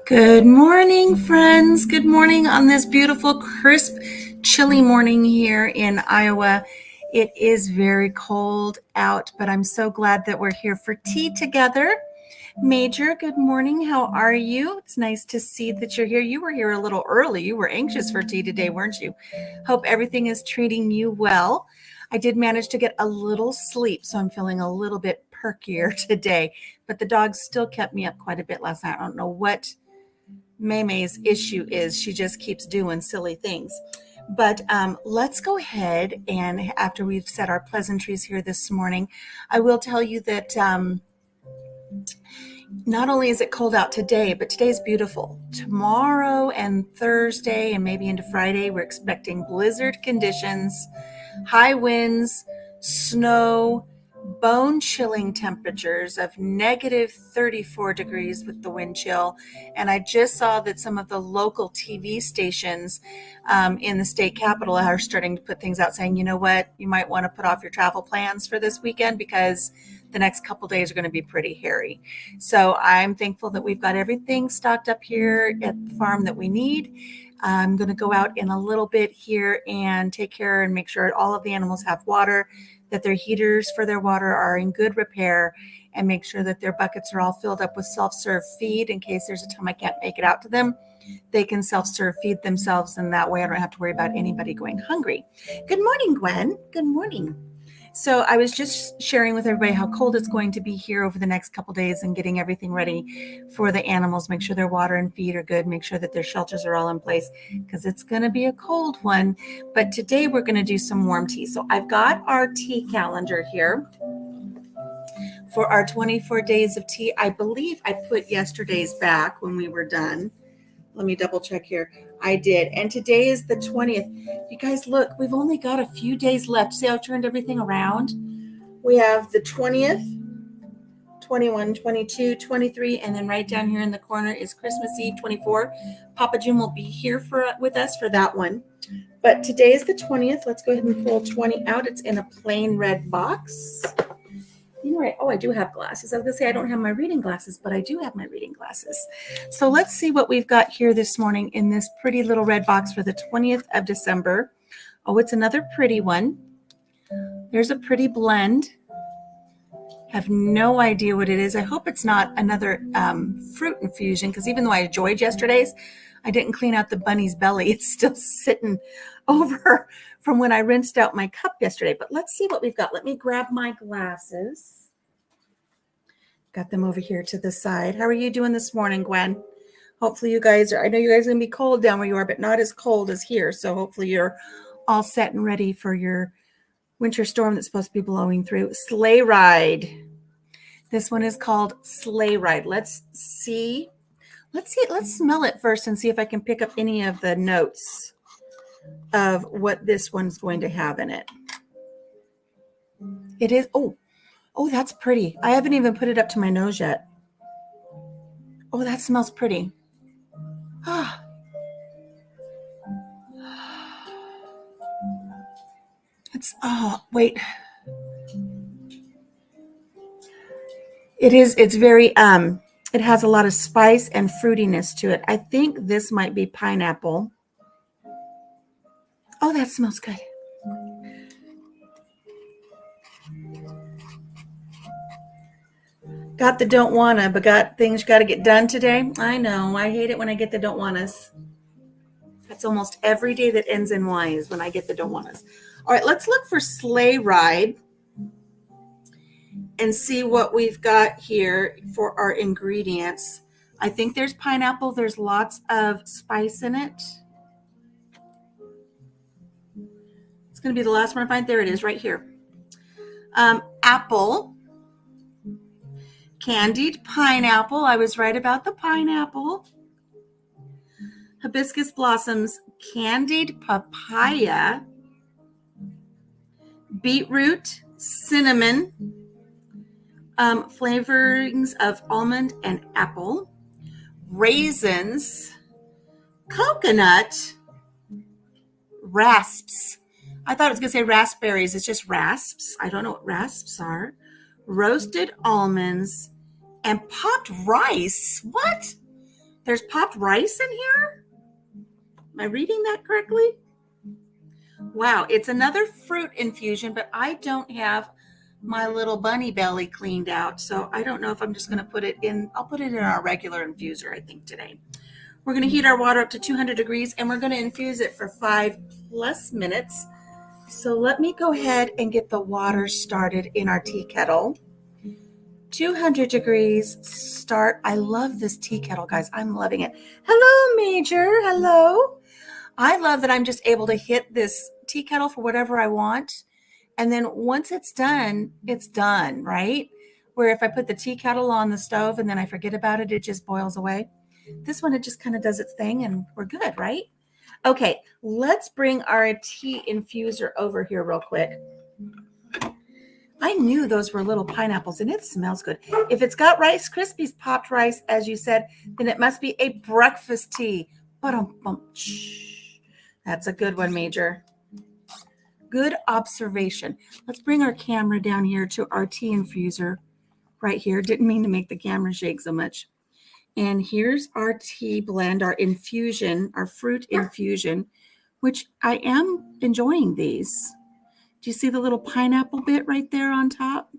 Good morning, friends. Good morning on this beautiful, crisp, chilly morning here in Iowa. It is very cold out, but I'm so glad that we're here for tea together. Major, good morning. How are you? It's nice to see that you're here. You were here a little early. You were anxious for tea today, weren't you? Hope everything is treating you well. I did manage to get a little sleep, so I'm feeling a little bit perkier today, but the dogs still kept me up quite a bit last night. I don't know what May's issue is. She just keeps doing silly things. But let's go ahead and after we've said our pleasantries here this morning, I will tell you that not only is it cold out today, but today's beautiful. Tomorrow and Thursday and maybe into Friday, we're expecting blizzard conditions, high winds, snow, bone-chilling temperatures of negative 34 degrees with the wind chill. And I just saw that some of the local TV stations in the state capital are starting to put things out saying, you know what, you might want to put off your travel plans for this weekend because the next couple days are going to be pretty hairy. So I'm thankful that we've got everything stocked up here at the farm that we need. I'm going to go out in a little bit here and take care and make sure all of the animals have water, that their heaters for their water are in good repair, and make sure that their buckets are all filled up with self-serve feed in case there's a time I can't make it out to them. They can self-serve feed themselves, and that way I don't have to worry about anybody going hungry. Good morning, Gwen. Good morning. So I was just sharing with everybody how cold it's going to be here over the next couple days and getting everything ready for the animals. Make sure their water and feed are good. Make sure that their shelters are all in place because it's going to be a cold one. But today we're going to do some warm tea. So I've got our tea calendar here for our 24 days of tea. I believe I put yesterday's back when we were done. Let me double check here. I did. And today is the 20th. You guys, look, we've only got a few days left. See how I turned everything around? We have the 20th, 21, 22, 23, and then right down here in the corner is Christmas Eve, 24. Papa Jim will be here with us for that one. But today is the 20th. Let's go ahead and pull 20 out. It's in a plain red box. You know, I do have glasses. I was going to say I don't have my reading glasses, but I do have my reading glasses. So let's see what we've got here this morning in this pretty little red box for the 20th of December. Oh, it's another pretty one. There's a pretty blend. Have no idea what it is. I hope it's not another fruit infusion, because even though I enjoyed yesterday's, I didn't clean out the bunny's belly. It's still sitting over from when I rinsed out my cup yesterday. But let's see what we've got. Let me grab my glasses. Got them over here to the side. How are you doing this morning, Gwen? Hopefully you guys are, I know you guys are going to be cold down where you are, but not as cold as here. So hopefully you're all set and ready for your winter storm that's supposed to be blowing through. Sleigh ride. This one is called Sleigh Ride. Let's see. Let's smell it first and see if I can pick up any of the notes of what this one's going to have in it. It is, oh, that's pretty. I haven't even put it up to my nose yet. Oh, that smells pretty. Ah. Wait. It's very, it has a lot of spice and fruitiness to it. I think this might be pineapple. Oh, that smells good. Got the don't wanna, but got things got to get done today. I know. I hate it when I get the don't wannas. That's almost every day that ends in Y is when I get the don't wannas. All right, let's look for Sleigh Ride and see what we've got here for our ingredients. I think there's pineapple. There's lots of spice in it. It's going to be the last one I find. There it is right here. Apple. Candied pineapple. I was right about the pineapple. Hibiscus blossoms. Candied papaya. Beetroot. Cinnamon. Flavorings of almond and apple, raisins, coconut, rasps. I thought it was going to say raspberries. It's just rasps. I don't know what rasps are. Roasted almonds and popped rice. What? There's popped rice in here? Am I reading that correctly? Wow, it's another fruit infusion, but I don't have my little bunny belly cleaned out. So I don't know if I'm just going to put it in. I'll put it in our regular infuser, I think, today. We're going to heat our water up to 200 degrees and we're going to infuse it for 5+ minutes. So let me go ahead and get the water started in our tea kettle. 200 degrees, start. I love this tea kettle, guys. I'm loving it. Hello, Major. Hello. I love that I'm just able to hit this tea kettle for whatever I want. And then once it's done, right? Where if I put the tea kettle on the stove and then I forget about it, it just boils away. This one, it just kind of does its thing and we're good, right? Okay, let's bring our tea infuser over here real quick. I knew those were little pineapples and it smells good. If it's got Rice Krispies popped rice, as you said, then it must be a breakfast tea. That's a good one, Major. Good observation. Let's bring our camera down here to our tea infuser right here. Didn't mean to make the camera shake so much. And here's our tea blend, our infusion, our fruit infusion, which I am enjoying these. Do you see the little pineapple bit right there on top?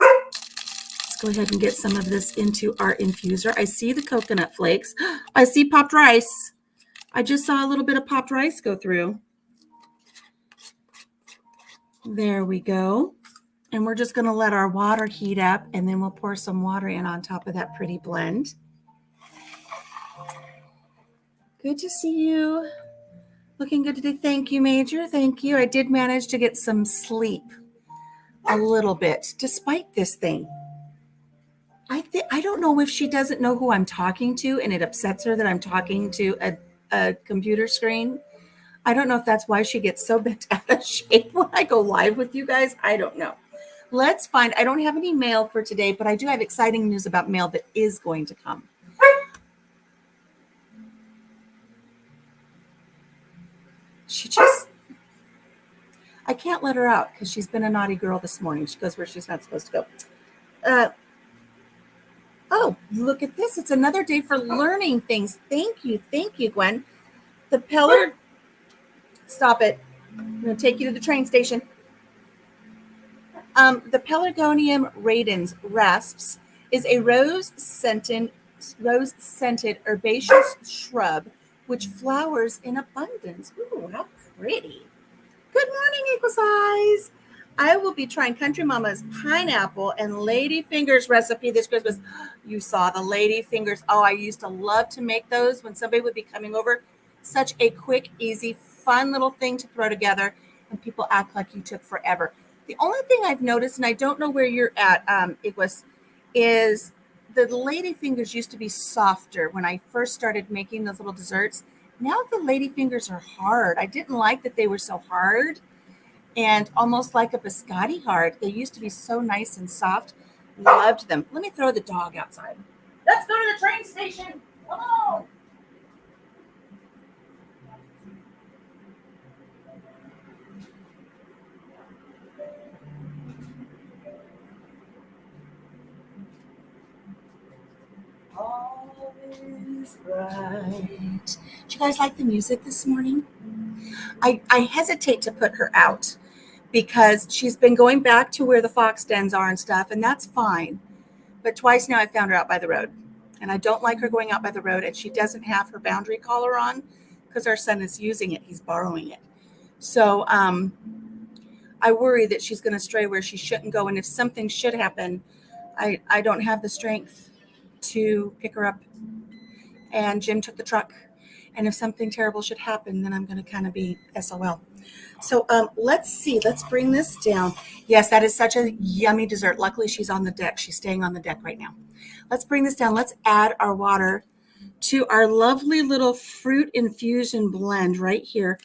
Let's go ahead and get some of this into our infuser. I see the coconut flakes. I see popped rice. I just saw a little bit of popped rice go through. There we go. And we're just going to let our water heat up and then we'll pour some water in on top of that pretty blend. Good to see you. Looking good today. Thank you, Major. Thank you. I did manage to get some sleep a little bit despite this thing. I don't know if she doesn't know who I'm talking to and it upsets her that I'm talking to a computer screen. I don't know if that's why she gets so bent out of shape when I go live with you guys. I don't know. Let's find, I don't have any mail for today, but I do have exciting news about mail that is going to come. I can't let her out because she's been a naughty girl this morning. She goes where she's not supposed to go. Oh, look at this. It's another day for learning things. Thank you, Gwen. The Pelar, stop it. I'm going to take you to the train station. The Pelargonium radians rasps is a rose-scented herbaceous shrub which flowers in abundance. Ooh, how pretty. Good morning, Equal Size. I will be trying Country Mama's pineapple and lady fingers recipe this Christmas. You saw the lady fingers. Oh, I used to love to make those when somebody would be coming over. Such a quick, easy, fun little thing to throw together, and people act like you took forever. The only thing I've noticed, and I don't know where you're at, Iguas, is the lady fingers used to be softer when I first started making those little desserts. Now the lady fingers are hard. I didn't like that they were so hard and almost like a biscotti hard. They used to be so nice and soft. Loved them. Let me throw the dog outside. Let's go to the train station. Come on. All is right. Did you guys like the music this morning? I hesitate to put her out because she's been going back to where the fox dens are and stuff, and that's fine. But twice now I found her out by the road, and I don't like her going out by the road, and she doesn't have her boundary collar on because our son is using it. He's borrowing it. So I worry that she's going to stray where she shouldn't go, and if something should happen, I don't have the strength to pick her up. And Jim took the truck. And if something terrible should happen, then I'm going to kind of be SOL. So let's see. Let's bring this down. Yes, that is such a yummy dessert. Luckily, she's on the deck. She's staying on the deck right now. Let's bring this down. Let's add our water to our lovely little fruit infusion blend right here.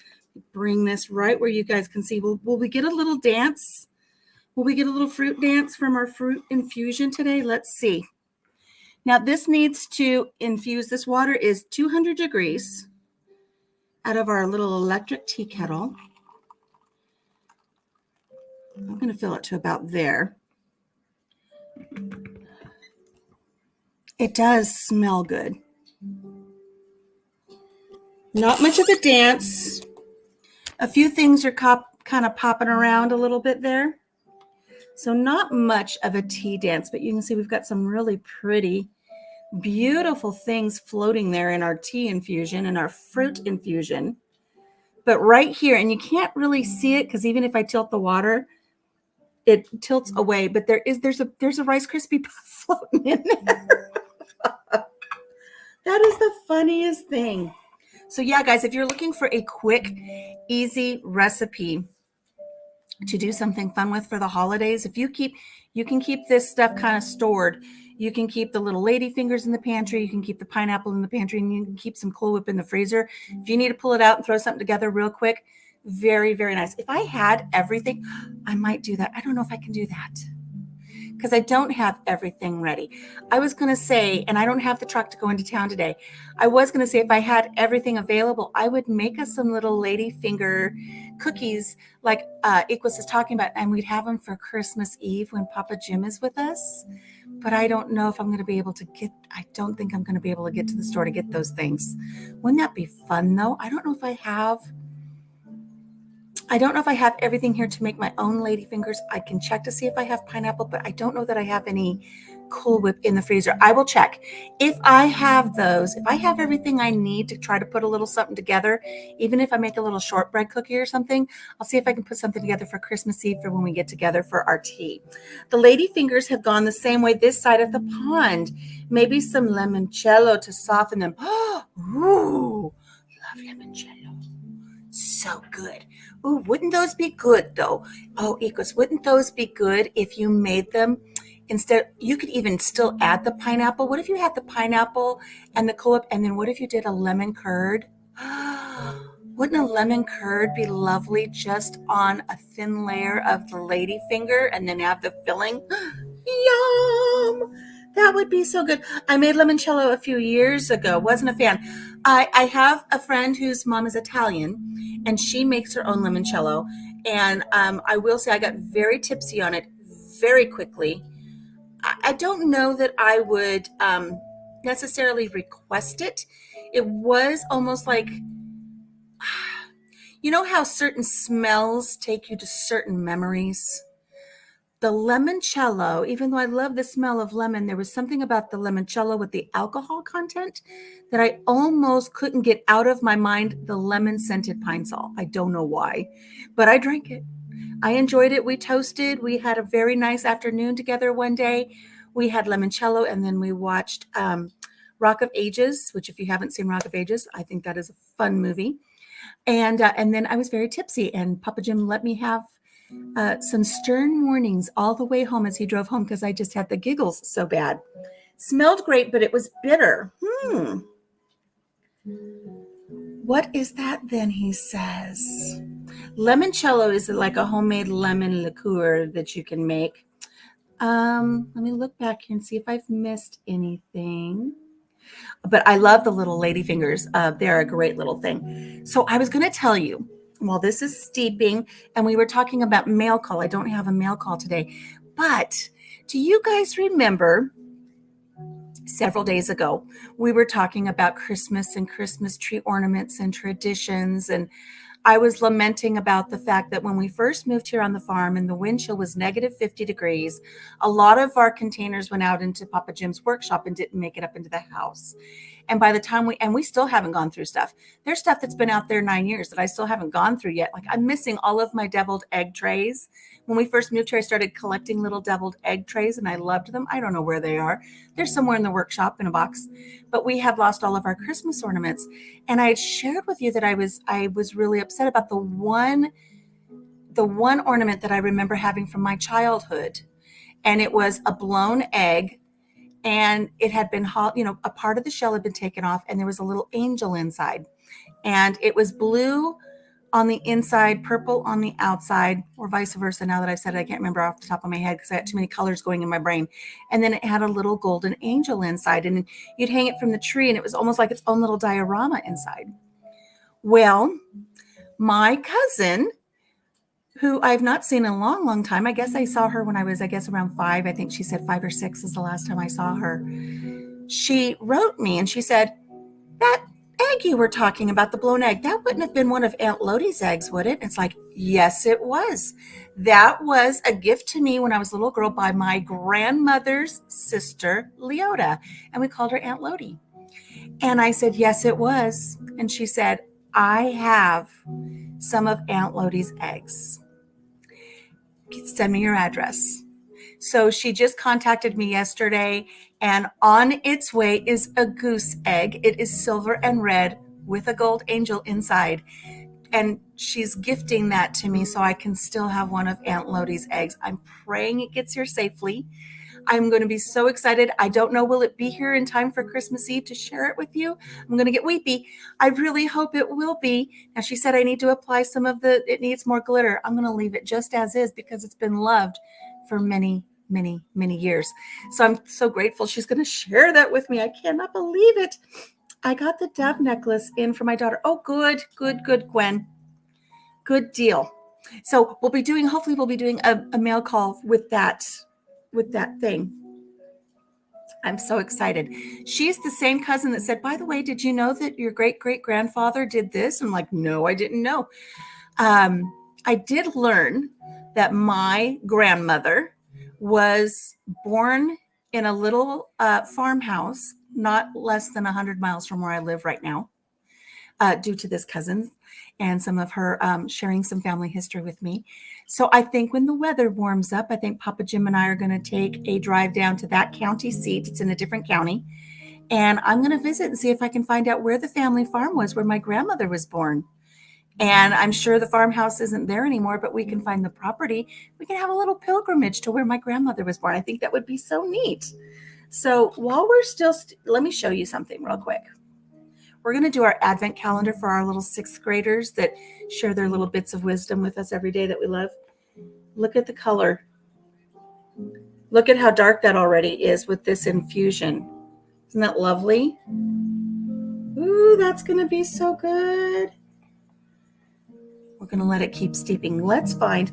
Bring this right where you guys can see. Will we get a little dance? Will we get a little fruit dance from our fruit infusion today? Let's see. Now, this needs to infuse, this water is 200 degrees out of our little electric tea kettle. I'm going to fill it to about there. It does smell good. Not much of a dance. A few things are kind of popping around a little bit there. So not much of a tea dance, but you can see we've got some really pretty, beautiful things floating there in our tea infusion and our fruit infusion. But right here, and you can't really see it because even if I tilt the water, it tilts away. But there's a Rice Krispie puff floating in there. That is the funniest thing. So yeah, guys, if you're looking for a quick, easy recipe to do something fun with for the holidays, you can keep this stuff kind of stored. You can keep the little lady fingers in the pantry. You can keep the pineapple in the pantry, and you can keep some Cool Whip in the freezer. If you need to pull it out and throw something together real quick, very, very nice. If I had everything, I might do that. I don't know if I can do that because I don't have everything ready. I was going to say, and I don't have the truck to go into town today. I was going to say if I had everything available, I would make us some little lady finger cookies like Equus is talking about, and we'd have them for Christmas Eve when Papa Jim is with us. But I don't know if I'm going to be able to I don't think I'm going to be able to get to the store to get those things. Wouldn't that be fun though? I don't know if I have everything here to make my own lady fingers. I can check to see if I have pineapple, but I don't know that I have any Cool Whip in the freezer. I will check. If I have everything I need to try to put a little something together, even if I make a little shortbread cookie or something, I'll see if I can put something together for Christmas Eve for when we get together for our tea. The lady fingers have gone the same way this side of the pond. Maybe some limoncello to soften them. Ooh, love limoncello. So good. Ooh, wouldn't those be good though? Oh, Ecos, wouldn't those be good if you made them instead? You could even still add the pineapple. What if you had the pineapple and the Cool Whip, and then what if you did a lemon curd? Wouldn't a lemon curd be lovely just on a thin layer of the lady finger and then have the filling? Yum! That would be so good. I made limoncello a few years ago. Wasn't a fan. I have a friend whose mom is Italian, and she makes her own limoncello. And I will say I got very tipsy on it very quickly. I don't know that I would necessarily request it. It was almost like, you know how certain smells take you to certain memories? The limoncello, even though I love the smell of lemon, there was something about the limoncello with the alcohol content that I almost couldn't get out of my mind, the lemon scented pine sol. I don't know why, but I drank it. I enjoyed it. We toasted. We had a very nice afternoon together one day. We had limoncello, and then we watched Rock of Ages, which if you haven't seen Rock of Ages, I think that is a fun movie. And then I was very tipsy, and Papa Jim let me have some stern warnings all the way home as he drove home because I just had the giggles so bad. Smelled great, but it was bitter. What is that then, he says? Limoncello is like a homemade lemon liqueur that you can make. Let me look back here and see if I've missed anything. But I love the little lady fingers. They're a great little thing. So I was going to tell you, while this is steeping, and we were talking about mail call. I don't have a mail call today. But do you guys remember several days ago, we were talking about Christmas and Christmas tree ornaments and traditions, and I was lamenting about the fact that when we first moved here on the farm and the wind chill was negative 50 degrees, a lot of our containers went out into Papa Jim's workshop and didn't make it up into the house. And by the time we still haven't gone through stuff. There's stuff that's been out there 9 years that I still haven't gone through yet. Like I'm missing all of my deviled egg trays. When we first moved here, I started collecting little deviled egg trays and I loved them. I don't know where they are. They're somewhere in the workshop in a box, but we had lost all of our Christmas ornaments. And I had shared with you that I was really upset about the one ornament that I remember having from my childhood. And it was a blown egg, and it had been, a part of the shell had been taken off, and there was a little angel inside, and it was blue on the inside, purple on the outside, or vice versa. Now that I've said it, I can't remember off the top of my head because I had too many colors going in my brain. And then it had a little golden angel inside, and you'd hang it from the tree, and it was almost like its own little diorama inside. Well, my cousin, who I've not seen in a long, long time. I guess I saw her when I was, around 5. I think she said 5 or 6 is the last time I saw her. She wrote me and she said, that Maggie were talking about the blown egg. That wouldn't have been one of Aunt Lodi's eggs, would it? It's like, yes, it was. That was a gift to me when I was a little girl by my grandmother's sister, Leota. And we called her Aunt Lodi. And I said, yes, it was. And she said, I have some of Aunt Lodi's eggs. Send me your address. So she just contacted me yesterday, and on its way is a goose egg. It is silver and red with a gold angel inside. And she's gifting that to me so I can still have one of Aunt Lodi's eggs. I'm praying it gets here safely. I'm going to be so excited. I don't know, will it be here in time for Christmas Eve to share it with you? I'm going to get weepy. I really hope it will be. Now, she said I need to apply it needs more glitter. I'm going to leave it just as is because it's been loved for many, many, many years. So I'm so grateful she's going to share that with me. I cannot believe it. I got the dove necklace in for my daughter. Oh, good, Gwen. Good deal. So hopefully we'll be doing a mail call with that thing. I'm so excited. She's the same cousin that said, by the way, did you know that your great-great-grandfather did this? I'm like, no, I didn't know. I did learn that my grandmother was born in a little farmhouse, not less than 100 miles from where I live right now, due to this cousin and some of her sharing some family history with me. So I think when the weather warms up, I think Papa Jim and I are going to take a drive down to that county seat. It's in a different county. And I'm going to visit and see if I can find out where the family farm was, where my grandmother was born. And I'm sure the farmhouse isn't there anymore, but we can find the property. We can have a little pilgrimage to where my grandmother was born. I think that would be so neat. So while we're still, let me show you something real quick. We're going to do our Advent calendar for our little sixth graders that share their little bits of wisdom with us every day that we love. Look at the color. Look at how dark that already is with this infusion. Isn't that lovely? Ooh, that's going to be so good. We're going to let it keep steeping. Let's find,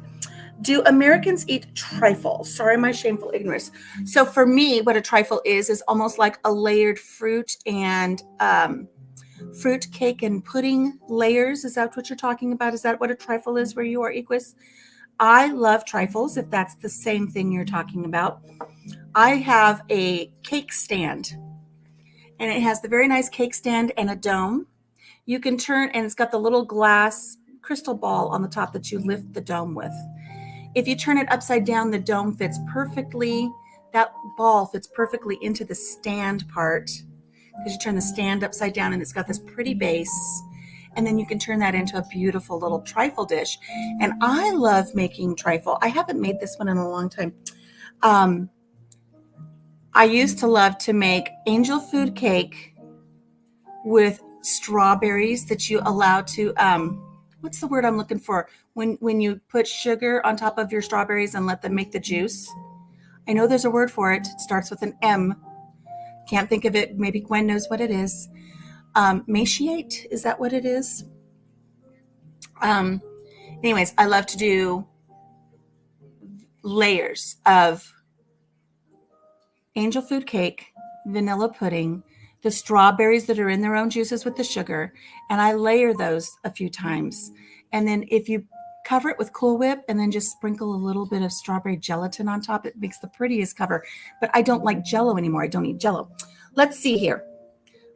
do Americans eat trifle? Sorry, my shameful ignorance. So for me, what a trifle is almost like a layered fruit and fruit cake and pudding layers. Is that what you're talking about? Is that what a trifle is where you are, Equus? I love trifles, if that's the same thing you're talking about. I have a cake stand, and it has the very nice cake stand and a dome. You can turn, and it's got the little glass crystal ball on the top that you lift the dome with. If you turn it upside down, the dome fits perfectly. That ball fits perfectly into the stand part, because you turn the stand upside down and it's got this pretty base, and then you can turn that into a beautiful little trifle dish. And I love making trifle. I haven't made this one in a long time. I used to love to make angel food cake with strawberries that you allow to, what's the word I'm looking for? When you put sugar on top of your strawberries and let them make the juice. I know there's a word for it. It starts with an M. Can't think of it. Maybe Gwen knows what it is. Maciate, is that what it is? Anyways, I love to do layers of angel food cake, vanilla pudding, the strawberries that are in their own juices with the sugar, and I layer those a few times. And then if you cover it with Cool Whip and then just sprinkle a little bit of strawberry gelatin on top, it makes the prettiest cover. But I don't like Jell-O anymore. I don't eat Jell-O. Let's see here.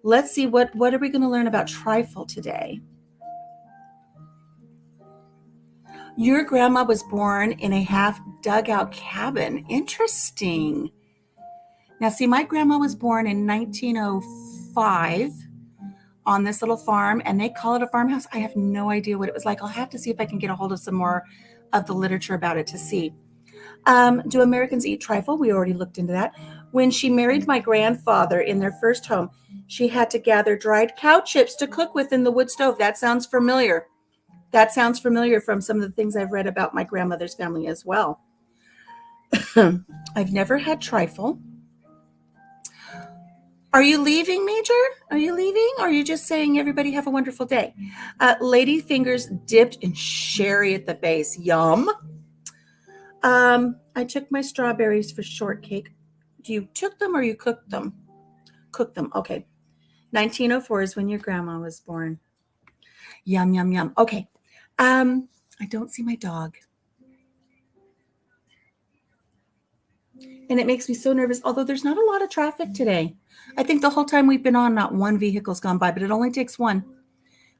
Let's see, what are we going to learn about trifle today? Your grandma was born in a half dugout cabin. Interesting. Now, see, my grandma was born in 1905 on this little farm, and they call it a farmhouse. I have no idea what it was like. I'll have to see if I can get a hold of some more of the literature about it to see. Do Americans eat trifle? We already looked into that. When she married my grandfather in their first home, she had to gather dried cow chips to cook with in the wood stove. That sounds familiar. That sounds familiar from some of the things I've read about my grandmother's family as well. I've never had trifle. Are you leaving, Major? Are you leaving? Or are you just saying everybody have a wonderful day? Lady fingers dipped in sherry at the base. Yum. I took my strawberries for shortcake. Do you took them or you cooked them? Cooked them. Okay. 1904 is when your grandma was born. Yum, yum, yum. Okay. I don't see my dog. And it makes me so nervous, although there's not a lot of traffic today. I think the whole time we've been on, not one vehicle's gone by, but it only takes one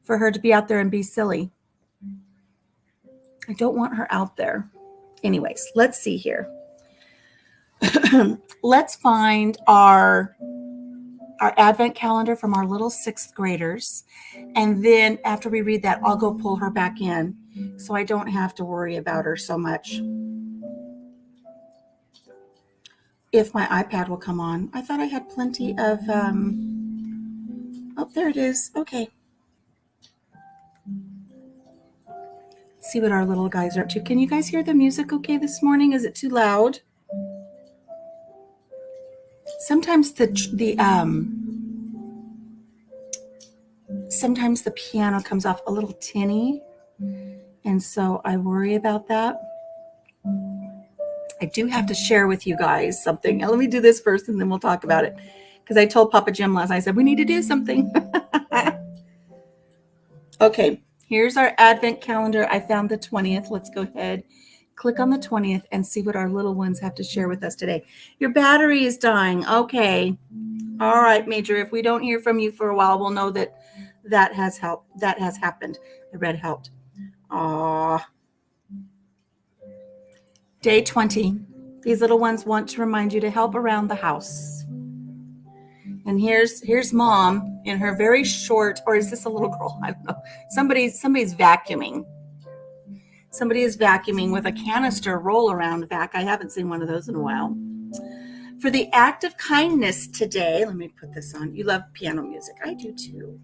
for her to be out there and be silly. I don't want her out there. Anyways, let's see here. Let's find our advent calendar from our little 6th graders. And then after we read that, I'll go pull her back in so I don't have to worry about her so much. If my iPad will come on. I thought I had plenty of, oh, there it is. Okay. Let's see what our little guys are up to. Can you guys hear the music okay this morning? Is it too loud? Sometimes sometimes the piano comes off a little tinny, and so I worry about that. I do have to share with you guys something. Now, let me do this first, and then we'll talk about it, because I told Papa Jim last night, I said, we need to do something. Okay, here's our advent calendar. I found the 20th. Let's go ahead, click on the 20th, and see what our little ones have to share with us today. Your battery is dying. Okay. All right, Major. If we don't hear from you for a while, we'll know that has helped. That has happened. The red helped. Aww. Day 20. These little ones want to remind you to help around the house. And here's Mom in her very short, or is this a little girl? I don't know. Somebody's vacuuming. Somebody is vacuuming with a canister roll-around vac. I haven't seen one of those in a while. For the act of kindness today, let me put this on. You love piano music. I do too.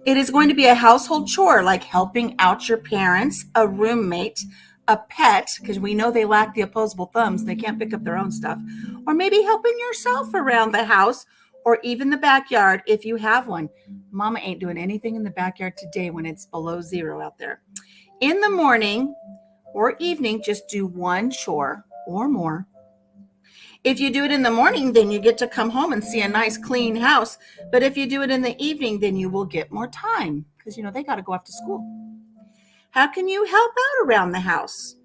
It is going to be a household chore, like helping out your parents, a roommate, a pet, because we know they lack the opposable thumbs. They can't pick up their own stuff. Or maybe helping yourself around the house or even the backyard if you have one. Mama ain't doing anything in the backyard today when it's below 0 out there. In the morning or evening, just do one chore or more. If you do it in the morning, then you get to come home and see a nice clean house. But if you do it in the evening, then you will get more time because, they got to go off to school. How can you help out around the house?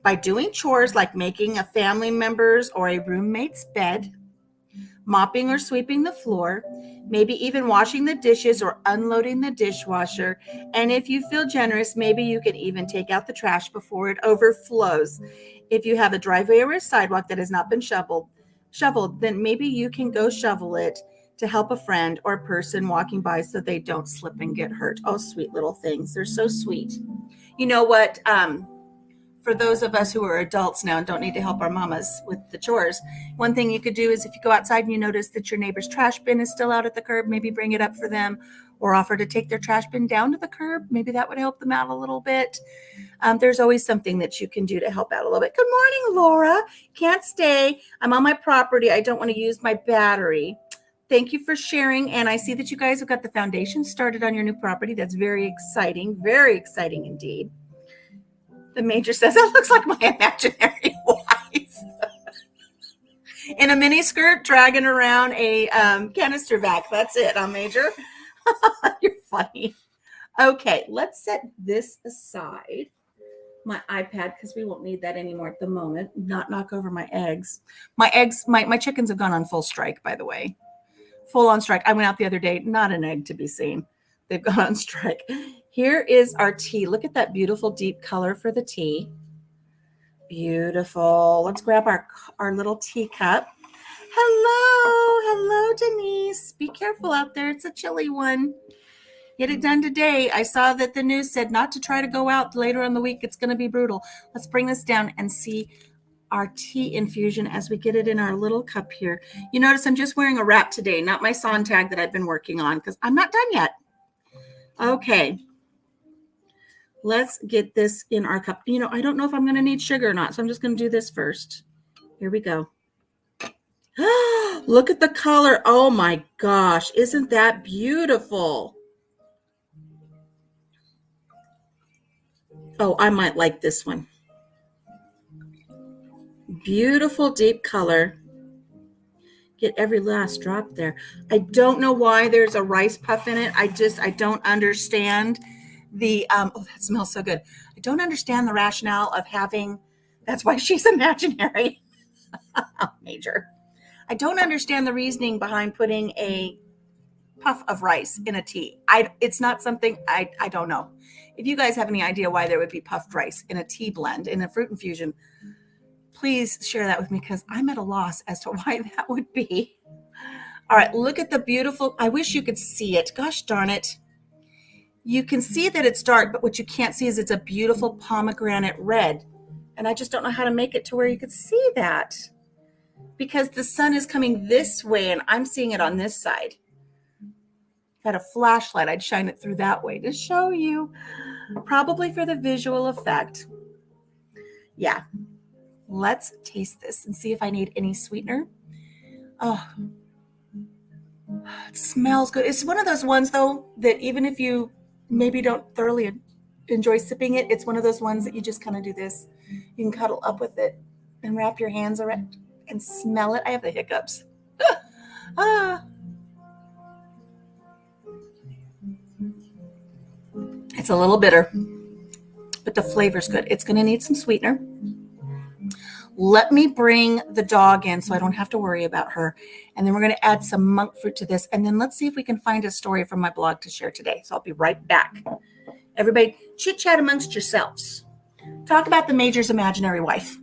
By doing chores like making a family member's or a roommate's bed, mopping or sweeping the floor, maybe even washing the dishes or unloading the dishwasher. And if you feel generous, maybe you can even take out the trash before it overflows. If you have a driveway or a sidewalk that has not been shoveled, then maybe you can go shovel it to help a friend or a person walking by so they don't slip and get hurt. Oh, sweet little things. They're so sweet. You know what? For those of us who are adults now and don't need to help our mamas with the chores, one thing you could do is if you go outside and you notice that your neighbor's trash bin is still out at the curb, maybe bring it up for them or offer to take their trash bin down to the curb. Maybe that would help them out a little bit. There's always something that you can do to help out a little bit. Good morning, Laura. Can't stay. I'm on my property. I don't want to use my battery. Thank you for sharing. And I see that you guys have got the foundation started on your new property. That's very exciting indeed. The Major says, that looks like my imaginary wife. In a mini skirt, dragging around a canister vac. That's it, Major? You're funny. Okay, let's set this aside. My iPad, because we won't need that anymore at the moment. Not knock over my eggs. My chickens have gone on full strike, by the way. Full on strike. I went out the other day, not an egg to be seen. They've gone on strike. Here is our tea. Look at that beautiful deep color for the tea. Beautiful. Let's grab our little teacup. Hello, Denise. Be careful out there. It's a chilly one. Get it done today. I saw that the news said not to try to go out later in the week. It's going to be brutal. Let's bring this down and see our tea infusion as we get it in our little cup here. You notice I'm just wearing a wrap today, not my Sontag that I've been working on because I'm not done yet. Okay. Let's get this in our cup. I don't know if I'm going to need sugar or not, so I'm just going to do this first. Here we go. Look at the color. Oh my gosh. Isn't that beautiful? Oh, I might like this one. Beautiful deep color. get every last drop there. I don't know why there's a rice puff in it. I don't understand the, oh, that smells so good. I don't understand the rationale of having, that's why she's imaginary. Major. I don't understand the reasoning behind putting a puff of rice in a tea. It's not something I don't know. If you guys have any idea why there would be puffed rice in a tea blend, in a fruit infusion, please share that with me because I'm at a loss as to why that would be. All right, look at the beautiful, I wish you could see it. Gosh darn it. You can see that it's dark, but what you can't see is it's a beautiful pomegranate red. And I just don't know how to make it to where you could see that because the sun is coming this way and I'm seeing it on this side. If I had a flashlight, I'd shine it through that way to show you, probably for the visual effect. Yeah. Let's taste this and see if I need any sweetener. Oh, it smells good. It's one of those ones, though, that even if you maybe don't thoroughly enjoy sipping it, it's one of those ones that you just kind of do this. You can cuddle up with it and wrap your hands around and smell it. I have the hiccups. It's a little bitter, but the flavor's good. It's going to need some sweetener. Let me bring the dog in so I don't have to worry about her. And then we're going to add some monk fruit to this. And then let's see if we can find a story from my blog to share today. So I'll be right back. Everybody, chit chat amongst yourselves. Talk about the Major's imaginary wife.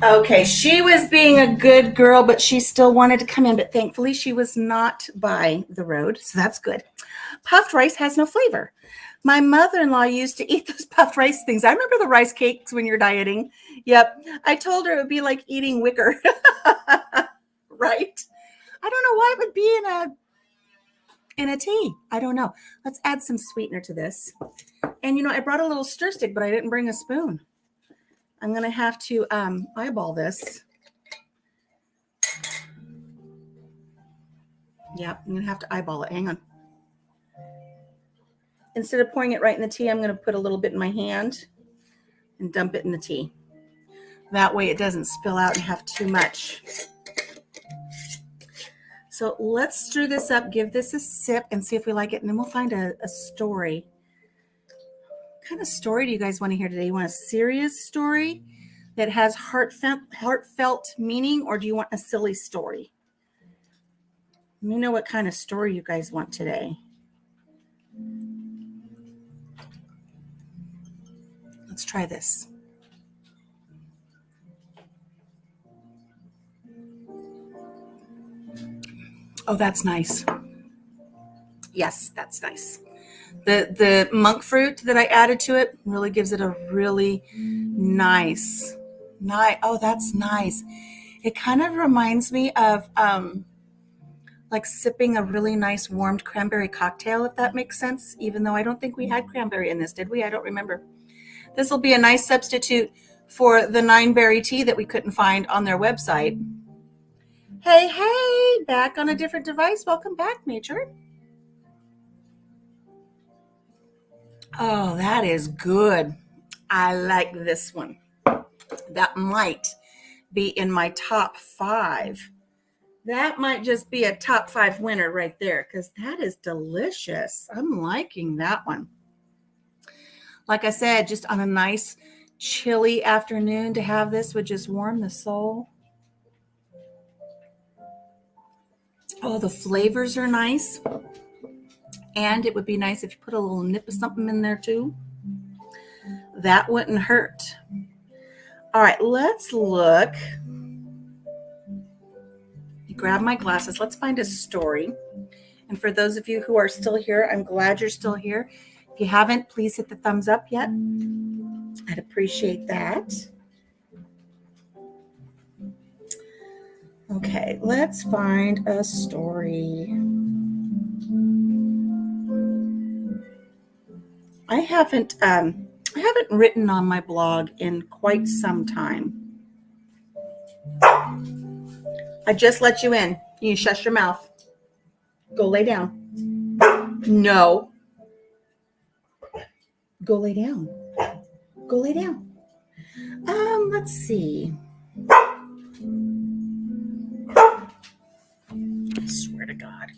Okay, she was being a good girl, but she still wanted to come in. But thankfully, she was not by the road, so that's good. Puffed rice has no flavor. My mother-in-law used to eat those puffed rice things. I remember the rice cakes when you're dieting. Yep. I told her it would be like eating wicker. Right? I don't know why it would be in a tea. I don't know. Let's add some sweetener to this. And I brought a little stir stick, but I didn't bring a spoon. I'm going to have to eyeball this. Yeah, I'm going to have to eyeball it. Hang on. Instead of pouring it right in the tea, I'm going to put a little bit in my hand and dump it in the tea. That way it doesn't spill out and have too much. So let's stir this up, give this a sip, and see if we like it. And then we'll find a story. What kind of story do you guys want to hear today? You want a serious story that has heartfelt meaning, or do you want a silly story? Let me know what kind of story you guys want today. Let's try this. Oh, that's nice. Yes, that's nice. The monk fruit that I added to it really gives it a really nice. Oh, that's nice. It kind of reminds me of like sipping a really nice warmed cranberry cocktail, if that makes sense, even though I don't think we had cranberry in this, did we? I don't remember. This will be a nice substitute for the 9-berry tea that we couldn't find on their website. Hey, back on a different device. Welcome back, Major. Oh, that is good. I like this one. That might be in my top 5. That might just be a top 5 winner right there because that is delicious. I'm liking that one. Like I said, just on a nice chilly afternoon to have this would just warm the soul. Oh, the flavors are nice. And it would be nice if you put a little nip of something in there too. That wouldn't hurt. All right, let's look. You grab my glasses. Let's find a story. And for those of you who are still here, I'm glad you're still here. If you haven't, please hit the thumbs up yet. I'd appreciate that. Okay, let's find a story. I haven't written on my blog in quite some time. I just let you in. You shush your mouth. Go lay down. No. Go lay down. Go lay down. Let's see. I swear to God.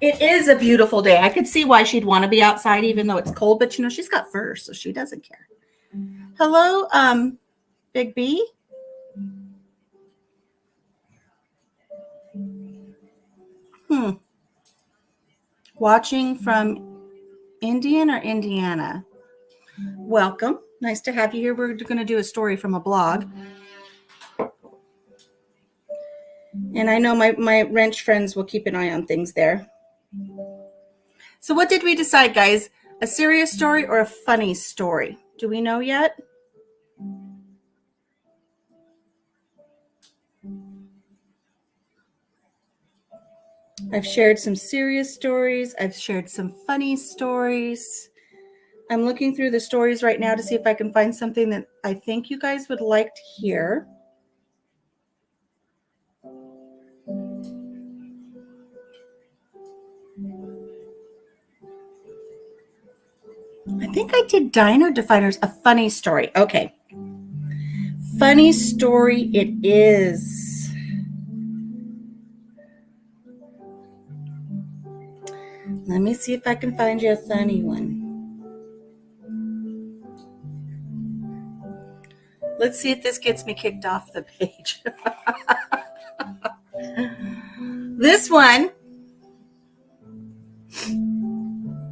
It is a beautiful day. I could see why she'd want to be outside even though it's cold, but she's got fur, so she doesn't care. Hello, Big B. Watching from Indian or Indiana. Welcome. Nice to have you here. We're going to do a story from a blog. And I know my wrench friends will keep an eye on things there. So what did we decide, guys? A serious story or a funny story? Do we know yet? I've shared some serious stories. I've shared some funny stories. I'm looking through the stories right now to see if I can find something that I think you guys would like to hear. I think I did Dino Definers, a funny story. Okay. Funny story it is. Let me see if I can find you a funny one. Let's see if this gets me kicked off the page. This one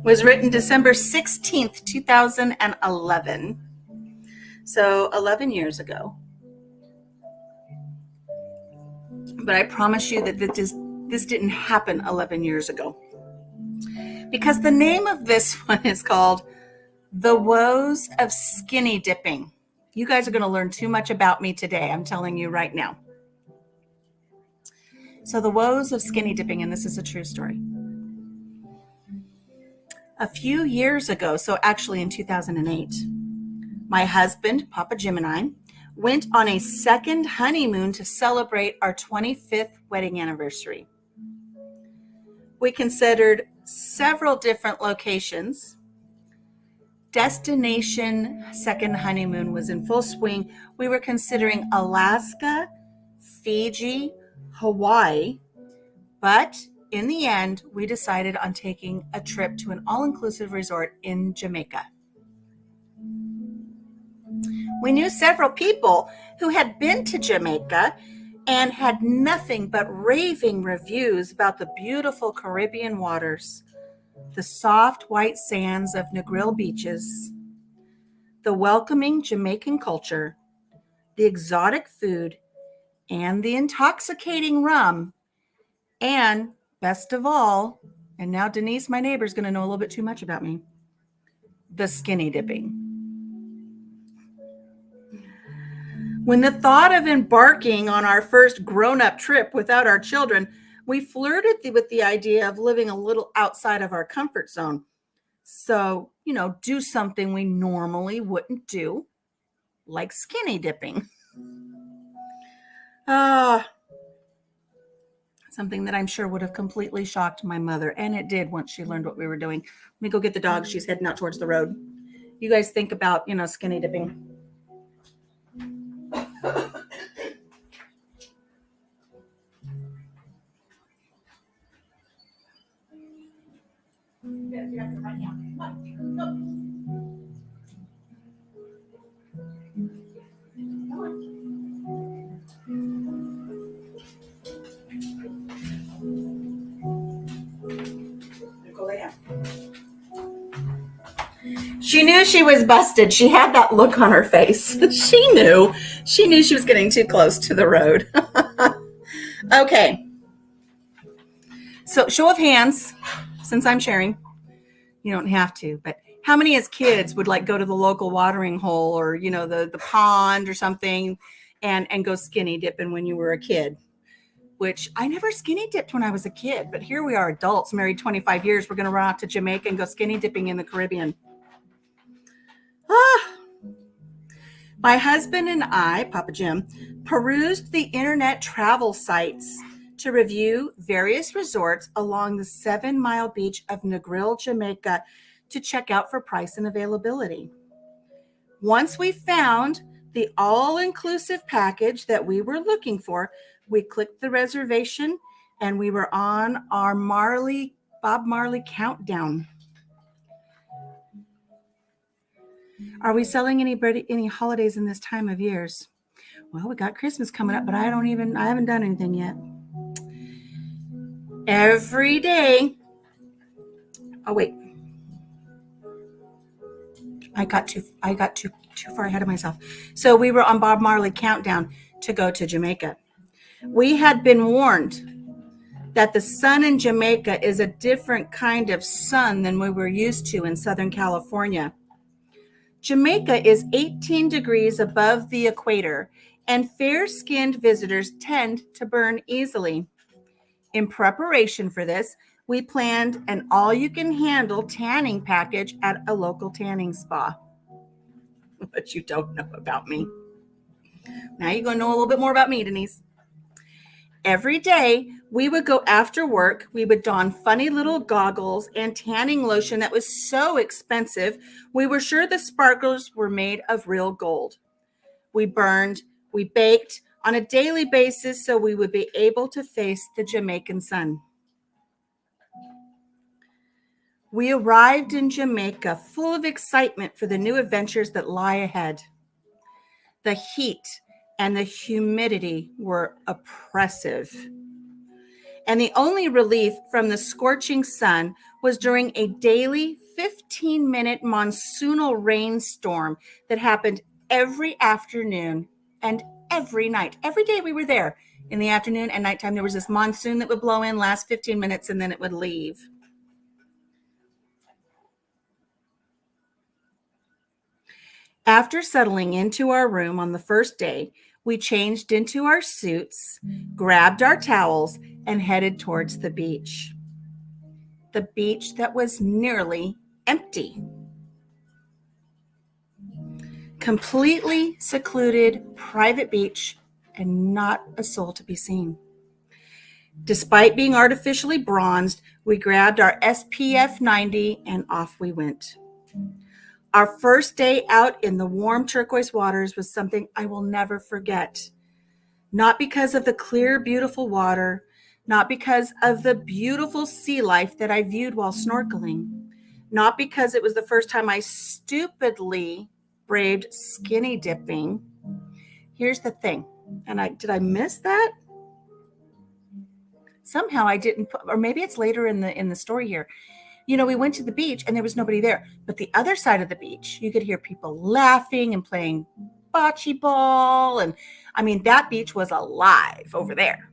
was written December 16th, 2011. So 11 years ago. But I promise you that this didn't happen 11 years ago. Because the name of this one is called The Woes of Skinny Dipping. You guys are going to learn too much about me today. I'm telling you right now. So The Woes of Skinny Dipping, and this is a true story. A few years ago, so actually in 2008, my husband, Papa Jim, and I went on a second honeymoon to celebrate our 25th wedding anniversary. We considered several different locations. Destination second honeymoon was in full swing. We were considering Alaska, Fiji, Hawaii, but in the end, we decided on taking a trip to an all-inclusive resort in Jamaica. We knew several people who had been to Jamaica and had nothing but raving reviews about the beautiful Caribbean waters, the soft white sands of Negril beaches, the welcoming Jamaican culture, the exotic food, and the intoxicating rum, and best of all, and now Denise, my neighbor, is going to know a little bit too much about me, the skinny dipping. When the thought of embarking on our first grown-up trip without our children, we flirted with the idea of living a little outside of our comfort zone. So, do something we normally wouldn't do, like skinny dipping. Something that I'm sure would have completely shocked my mother, and it did once she learned what we were doing. Let me go get the dog. She's heading out towards the road. You guys think about, skinny dipping. She knew she was busted. She had that look on her face. She knew she was getting too close to the road. Okay. So show of hands, since I'm sharing, you don't have to, but How many as kids would like go to the local watering hole or, you know, the pond or something and go skinny dipping when you were a kid? Which I never skinny dipped when I was a kid, but here we are adults, married 25 years. We're going to run off to Jamaica and go skinny dipping in the Caribbean. My husband and I, Papa Jim, perused the internet travel sites to review various resorts along the 7-mile beach of Negril, Jamaica, to check out for price and availability. Once we found the all-inclusive package that we were looking for, we clicked the reservation and we were on our Bob Marley countdown. Are we selling any holidays in this time of years? Well, we got Christmas coming up, but I haven't done anything yet. Every day. Oh, wait. I got too far ahead of myself. So we were on Bob Marley countdown to go to Jamaica. We had been warned that the sun in Jamaica is a different kind of sun than we were used to in Southern California. Jamaica is 18 degrees above the equator, and fair-skinned visitors tend to burn easily. In preparation for this, we planned an all-you-can-handle tanning package at a local tanning spa. But you don't know about me. Now you're going to know a little bit more about me, Denise. Every day, we would go after work. We would don funny little goggles and tanning lotion that was so expensive, we were sure the sparklers were made of real gold. We burned, we baked on a daily basis so we would be able to face the Jamaican sun. We arrived in Jamaica full of excitement for the new adventures that lie ahead. The heat and the humidity were oppressive. And the only relief from the scorching sun was during a daily 15-minute monsoonal rainstorm that happened every afternoon and every night. Every day we were there in the afternoon and nighttime. There was this monsoon that would blow in, last 15 minutes, and then it would leave. After settling into our room on the first day, we changed into our suits, grabbed our towels, and headed towards the beach. The beach that was nearly empty. Completely secluded, private beach, and not a soul to be seen. Despite being artificially bronzed, we grabbed our SPF 90 and off we went. Our first day out in the warm turquoise waters was something I will never forget. Not because of the clear, beautiful water, not because of the beautiful sea life that I viewed while snorkeling, not because it was the first time I stupidly braved skinny dipping. Here's the thing, and did I miss that? Somehow I didn't put, or maybe it's later in the story here. You know, we went to the beach and there was nobody there. But the other side of the beach, you could hear people laughing and playing bocce ball. And I mean, that beach was alive over there.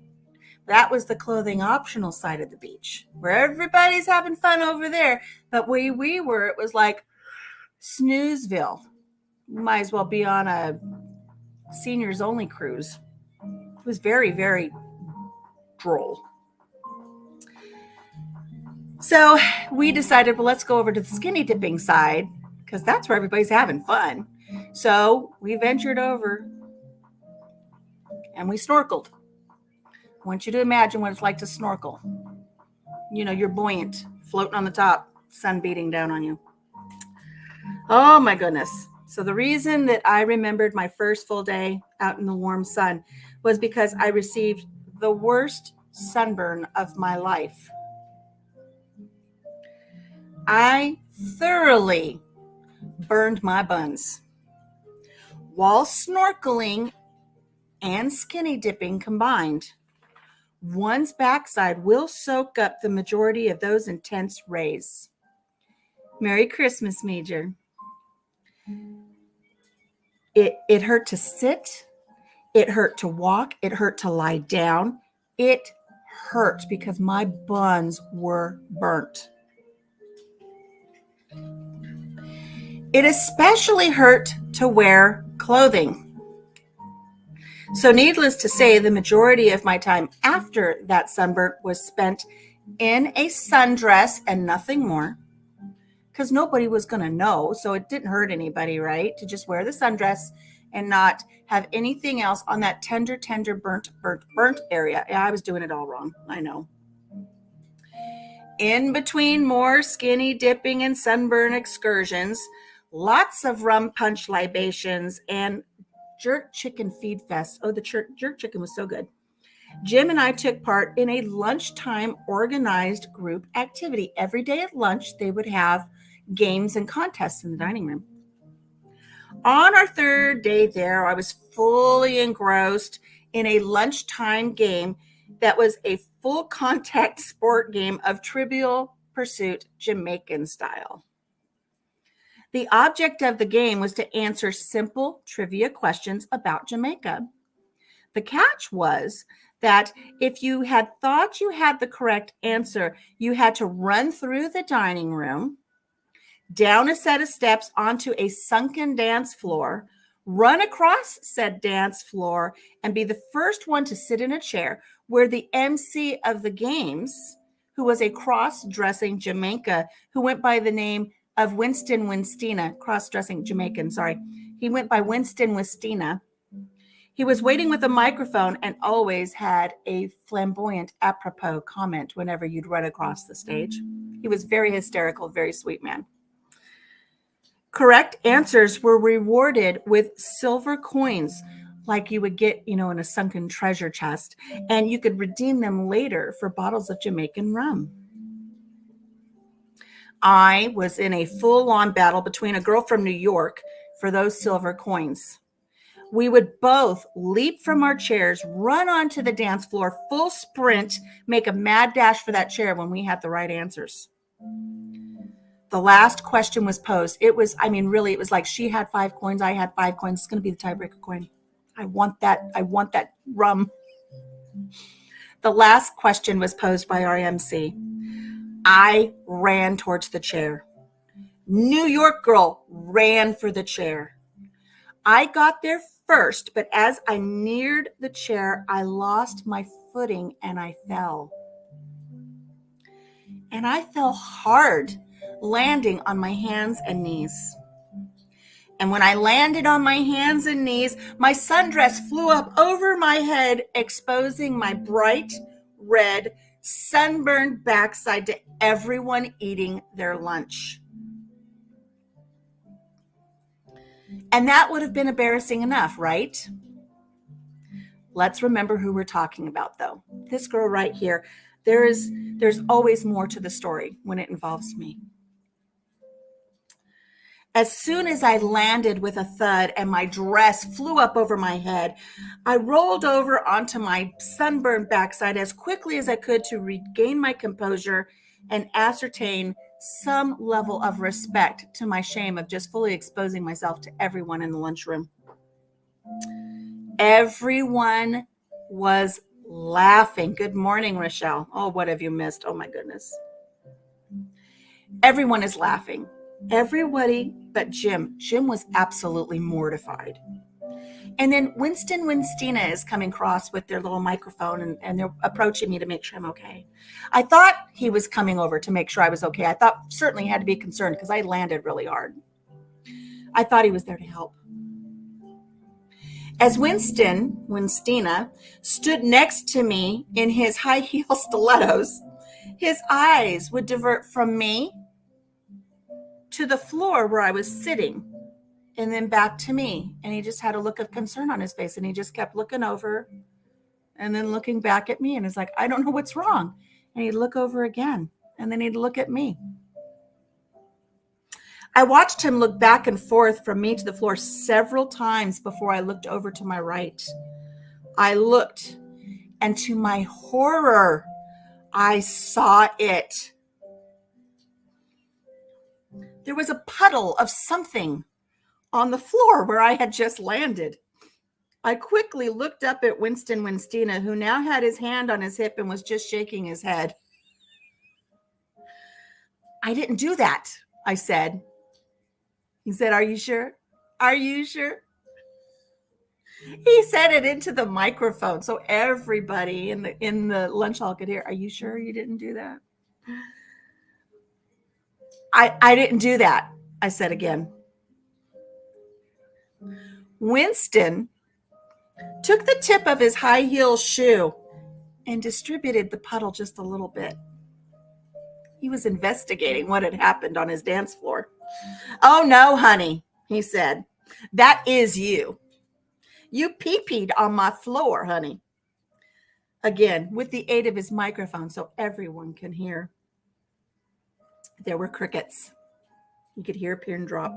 That was the clothing optional side of the beach where everybody's having fun over there. But where we were, it was like Snoozeville. Might as well be on a seniors only cruise. It was very, very droll. So we decided, well, let's go over to the skinny dipping side because that's where everybody's having fun. So we ventured over and we snorkeled. I want you to imagine what it's like to snorkel. You know, you're buoyant, floating on the top, sun beating down on you. Oh my goodness. So the reason that I remembered my first full day out in the warm sun was because I received the worst sunburn of my life. I thoroughly burned my buns. While snorkeling and skinny dipping combined, one's backside will soak up the majority of those intense rays. Merry Christmas, Major. It hurt to sit. It hurt to walk. It hurt to lie down. It hurt because my buns were burnt. It especially hurt to wear clothing. So needless to say, the majority of my time after that sunburn was spent in a sundress and nothing more, because nobody was going to know. So it didn't hurt anybody, right? To just wear the sundress and not have anything else on that tender, burnt area. Yeah, I was doing it all wrong. I know. In between more skinny dipping and sunburn excursions, lots of rum punch libations and jerk chicken feed fest. Oh, the jerk chicken was so good. Jim and I took part in a lunchtime organized group activity. Every day at lunch, they would have games and contests in the dining room. On our third day there, I was fully engrossed in a lunchtime game that was a full contact sport game of Trivial Pursuit Jamaican style. The object of the game was to answer simple trivia questions about Jamaica. The catch was that if you had thought you had the correct answer, you had to run through the dining room, down a set of steps onto a sunken dance floor, run across said dance floor, and be the first one to sit in a chair where the MC of the games, who was a cross-dressing Jamaican who went by the name of Winston Winstina, cross-dressing Jamaican, sorry. He went by Winston Winstina. He was waiting with a microphone and always had a flamboyant apropos comment whenever you'd run across the stage. He was very hysterical, very sweet man. Correct answers were rewarded with silver coins like you would get, in a sunken treasure chest, and you could redeem them later for bottles of Jamaican rum. I was in a full-on battle between a girl from New York for those silver coins. We would both leap from our chairs, run onto the dance floor, full sprint, make a mad dash for that chair when we had the right answers. The last question was posed. It was like she had 5 coins, I had 5 coins. It's going to be the tiebreaker coin. I want that rum. The last question was posed by our MC. I ran towards the chair. New York girl ran for the chair. I got there first, but as I neared the chair, I lost my footing and I fell. And I fell hard, landing on my hands and knees. And when I landed on my hands and knees, my sundress flew up over my head, exposing my bright red, sunburned backside to everyone eating their lunch. And that would have been embarrassing enough, right? Let's remember who we're talking about, though. This girl right here. There's always more to the story when it involves me. As soon as I landed with a thud and my dress flew up over my head, I rolled over onto my sunburned backside as quickly as I could to regain my composure and ascertain some level of respect to my shame of just fully exposing myself to everyone in the lunchroom. Everyone was laughing. Good morning, Rochelle. Oh, what have you missed? Oh, my goodness. Everyone is laughing. Everybody but Jim. Jim was absolutely mortified. And then Winston Winstina is coming across with their little microphone and they're approaching me to make sure I'm okay. I thought he was coming over to make sure I was okay. I thought certainly he had to be concerned because I landed really hard. I thought he was there to help. As Winston Winstina stood next to me in his high heel stilettos, his eyes would divert from me to the floor where I was sitting and then back to me. And he just had a look of concern on his face and he just kept looking over and then looking back at me and is like, I don't know what's wrong. And he'd look over again and then he'd look at me. I watched him look back and forth from me to the floor several times before I looked over to my right. I looked, and to my horror, I saw it. There was a puddle of something on the floor where I had just landed. I quickly looked up at Winston Winstina, who now had his hand on his hip and was just shaking his head. I didn't do that, I said. He said, "Are you sure? Are you sure?" He said it into the microphone so everybody in the lunch hall could hear. "Are you sure you didn't do that?" I didn't do that, I said again. Winston took the tip of his high heel shoe and distributed the puddle just a little bit. He was investigating what had happened on his dance floor. "Oh, no, honey," he said. "That is you. You pee-peed on my floor, honey." Again, with the aid of his microphone so everyone can hear. There were crickets. You could hear a pin drop.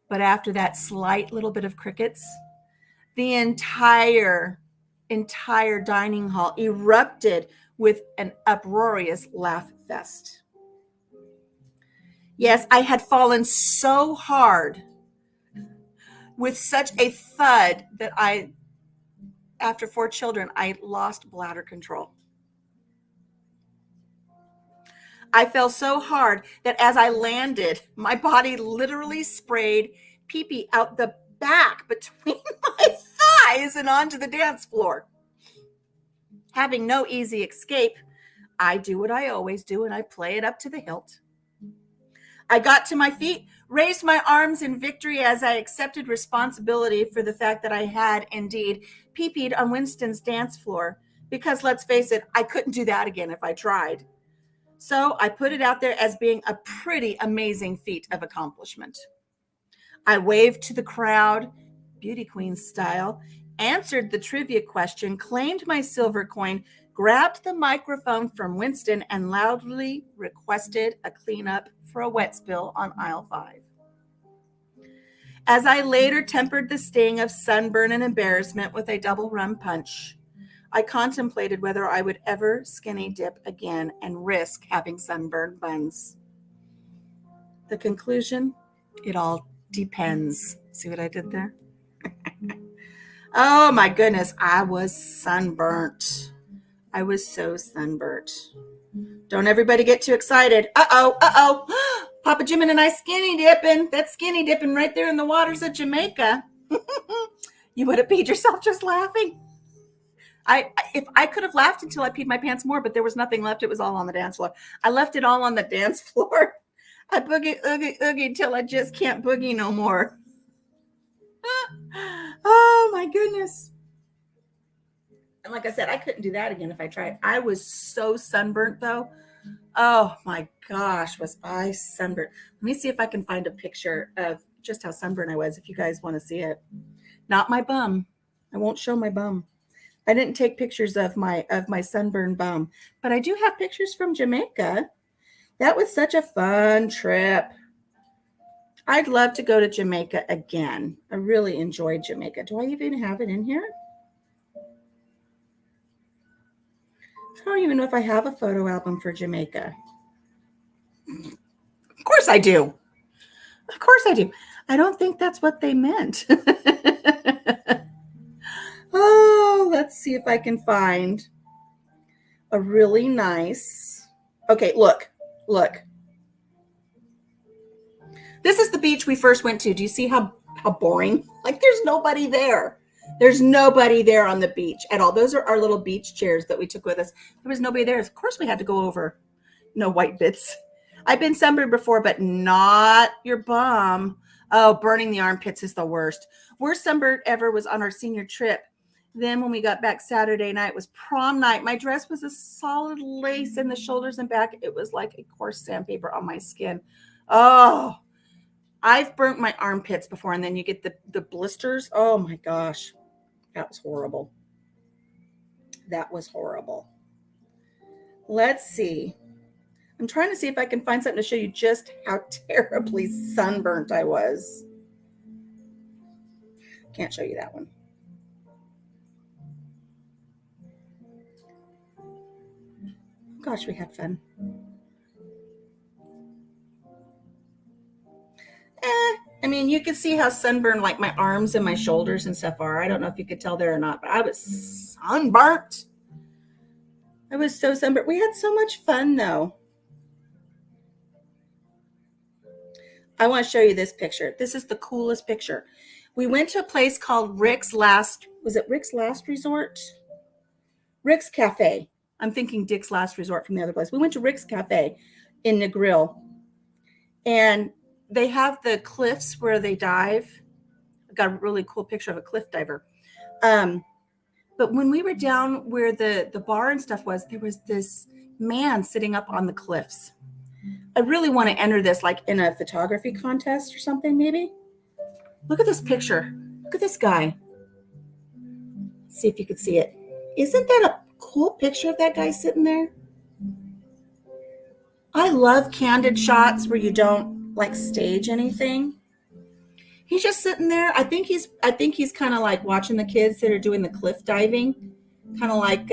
But after that slight little bit of crickets, the entire dining hall erupted with an uproarious laugh fest. Yes, I had fallen so hard with such a thud that after 4 children, I lost bladder control. I fell so hard that as I landed, my body literally sprayed pee-pee out the back between my thighs and onto the dance floor. Having no easy escape, I do what I always do and I play it up to the hilt. I got to my feet, raised my arms in victory as I accepted responsibility for the fact that I had indeed pee-peed on Winston's dance floor, because let's face it, I couldn't do that again if I tried. So I put it out there as being a pretty amazing feat of accomplishment. I waved to the crowd, beauty queen style, answered the trivia question, claimed my silver coin, grabbed the microphone from Winston, and loudly requested a cleanup for a wet spill on aisle 5. As I later tempered the sting of sunburn and embarrassment with a double rum punch, I contemplated whether I would ever skinny dip again and risk having sunburned buns. The conclusion, it all depends. See what I did there? Oh my goodness, I was sunburnt. I was so sunburnt. Don't everybody get too excited. Uh-oh. Papa Jim and I skinny dipping. That's skinny dipping right there in the waters of Jamaica. You would have peed yourself just laughing. If I could have laughed until I peed my pants more, but there was nothing left. It was all on the dance floor. I left it all on the dance floor. I boogie, oogie till I just can't boogie no more. Oh my goodness. And like I said, I couldn't do that again if I tried. I was so sunburnt though. Oh my gosh, was I sunburnt. Let me see if I can find a picture of just how sunburned I was if you guys want to see it. Not my bum. I won't show my bum. I didn't take pictures of my sunburned bum, but I do have pictures from Jamaica. That was such a fun trip. I'd love to go to Jamaica again. I really enjoyed Jamaica. Do I even have it in here? I don't even know if I have a photo album for Jamaica. Of course I do. Of course I do. I don't think that's what they meant. Oh, let's see if I can find a really nice. Okay, look. This is the beach we first went to. Do you see how boring? Like there's nobody there. There's nobody there on the beach at all. Those are our little beach chairs that we took with us. There was nobody there. Of course we had to go over white bits. I've been sunburned before, but not your bum. Oh, burning the armpits is the worst. Worst sunburn ever was on our senior trip. Then when we got back Saturday night, was prom night. My dress was a solid lace in the shoulders and back. It was like a coarse sandpaper on my skin. Oh, I've burnt my armpits before, and then you get the blisters. Oh my gosh, that was horrible. That was horrible. Let's see. I'm trying to see if I can find something to show you just how terribly sunburnt I was. Can't show you that one. Gosh, we had fun. I mean, you can see how sunburned like my arms and my shoulders and stuff are. I don't know if you could tell there or not, but I was sunburnt. I was so sunburnt. We had so much fun though. I want to show you this picture. This is the coolest picture. We went to a place called Rick's Last Resort? Rick's Cafe. I'm thinking Dick's Last Resort from the other place. We went to Rick's Cafe in Negril, and they have the cliffs where they dive. I got a really cool picture of a cliff diver. But when we were down where the bar and stuff was, there was this man sitting up on the cliffs. I really want to enter this like in a photography contest or something, maybe. Look at this picture. Look at this guy. Let's see if you can see it. Isn't that a cool picture of that guy sitting there? I love candid shots where you don't like stage anything. He's just sitting there. I think he's kind of like watching the kids that are doing the cliff diving, kind of like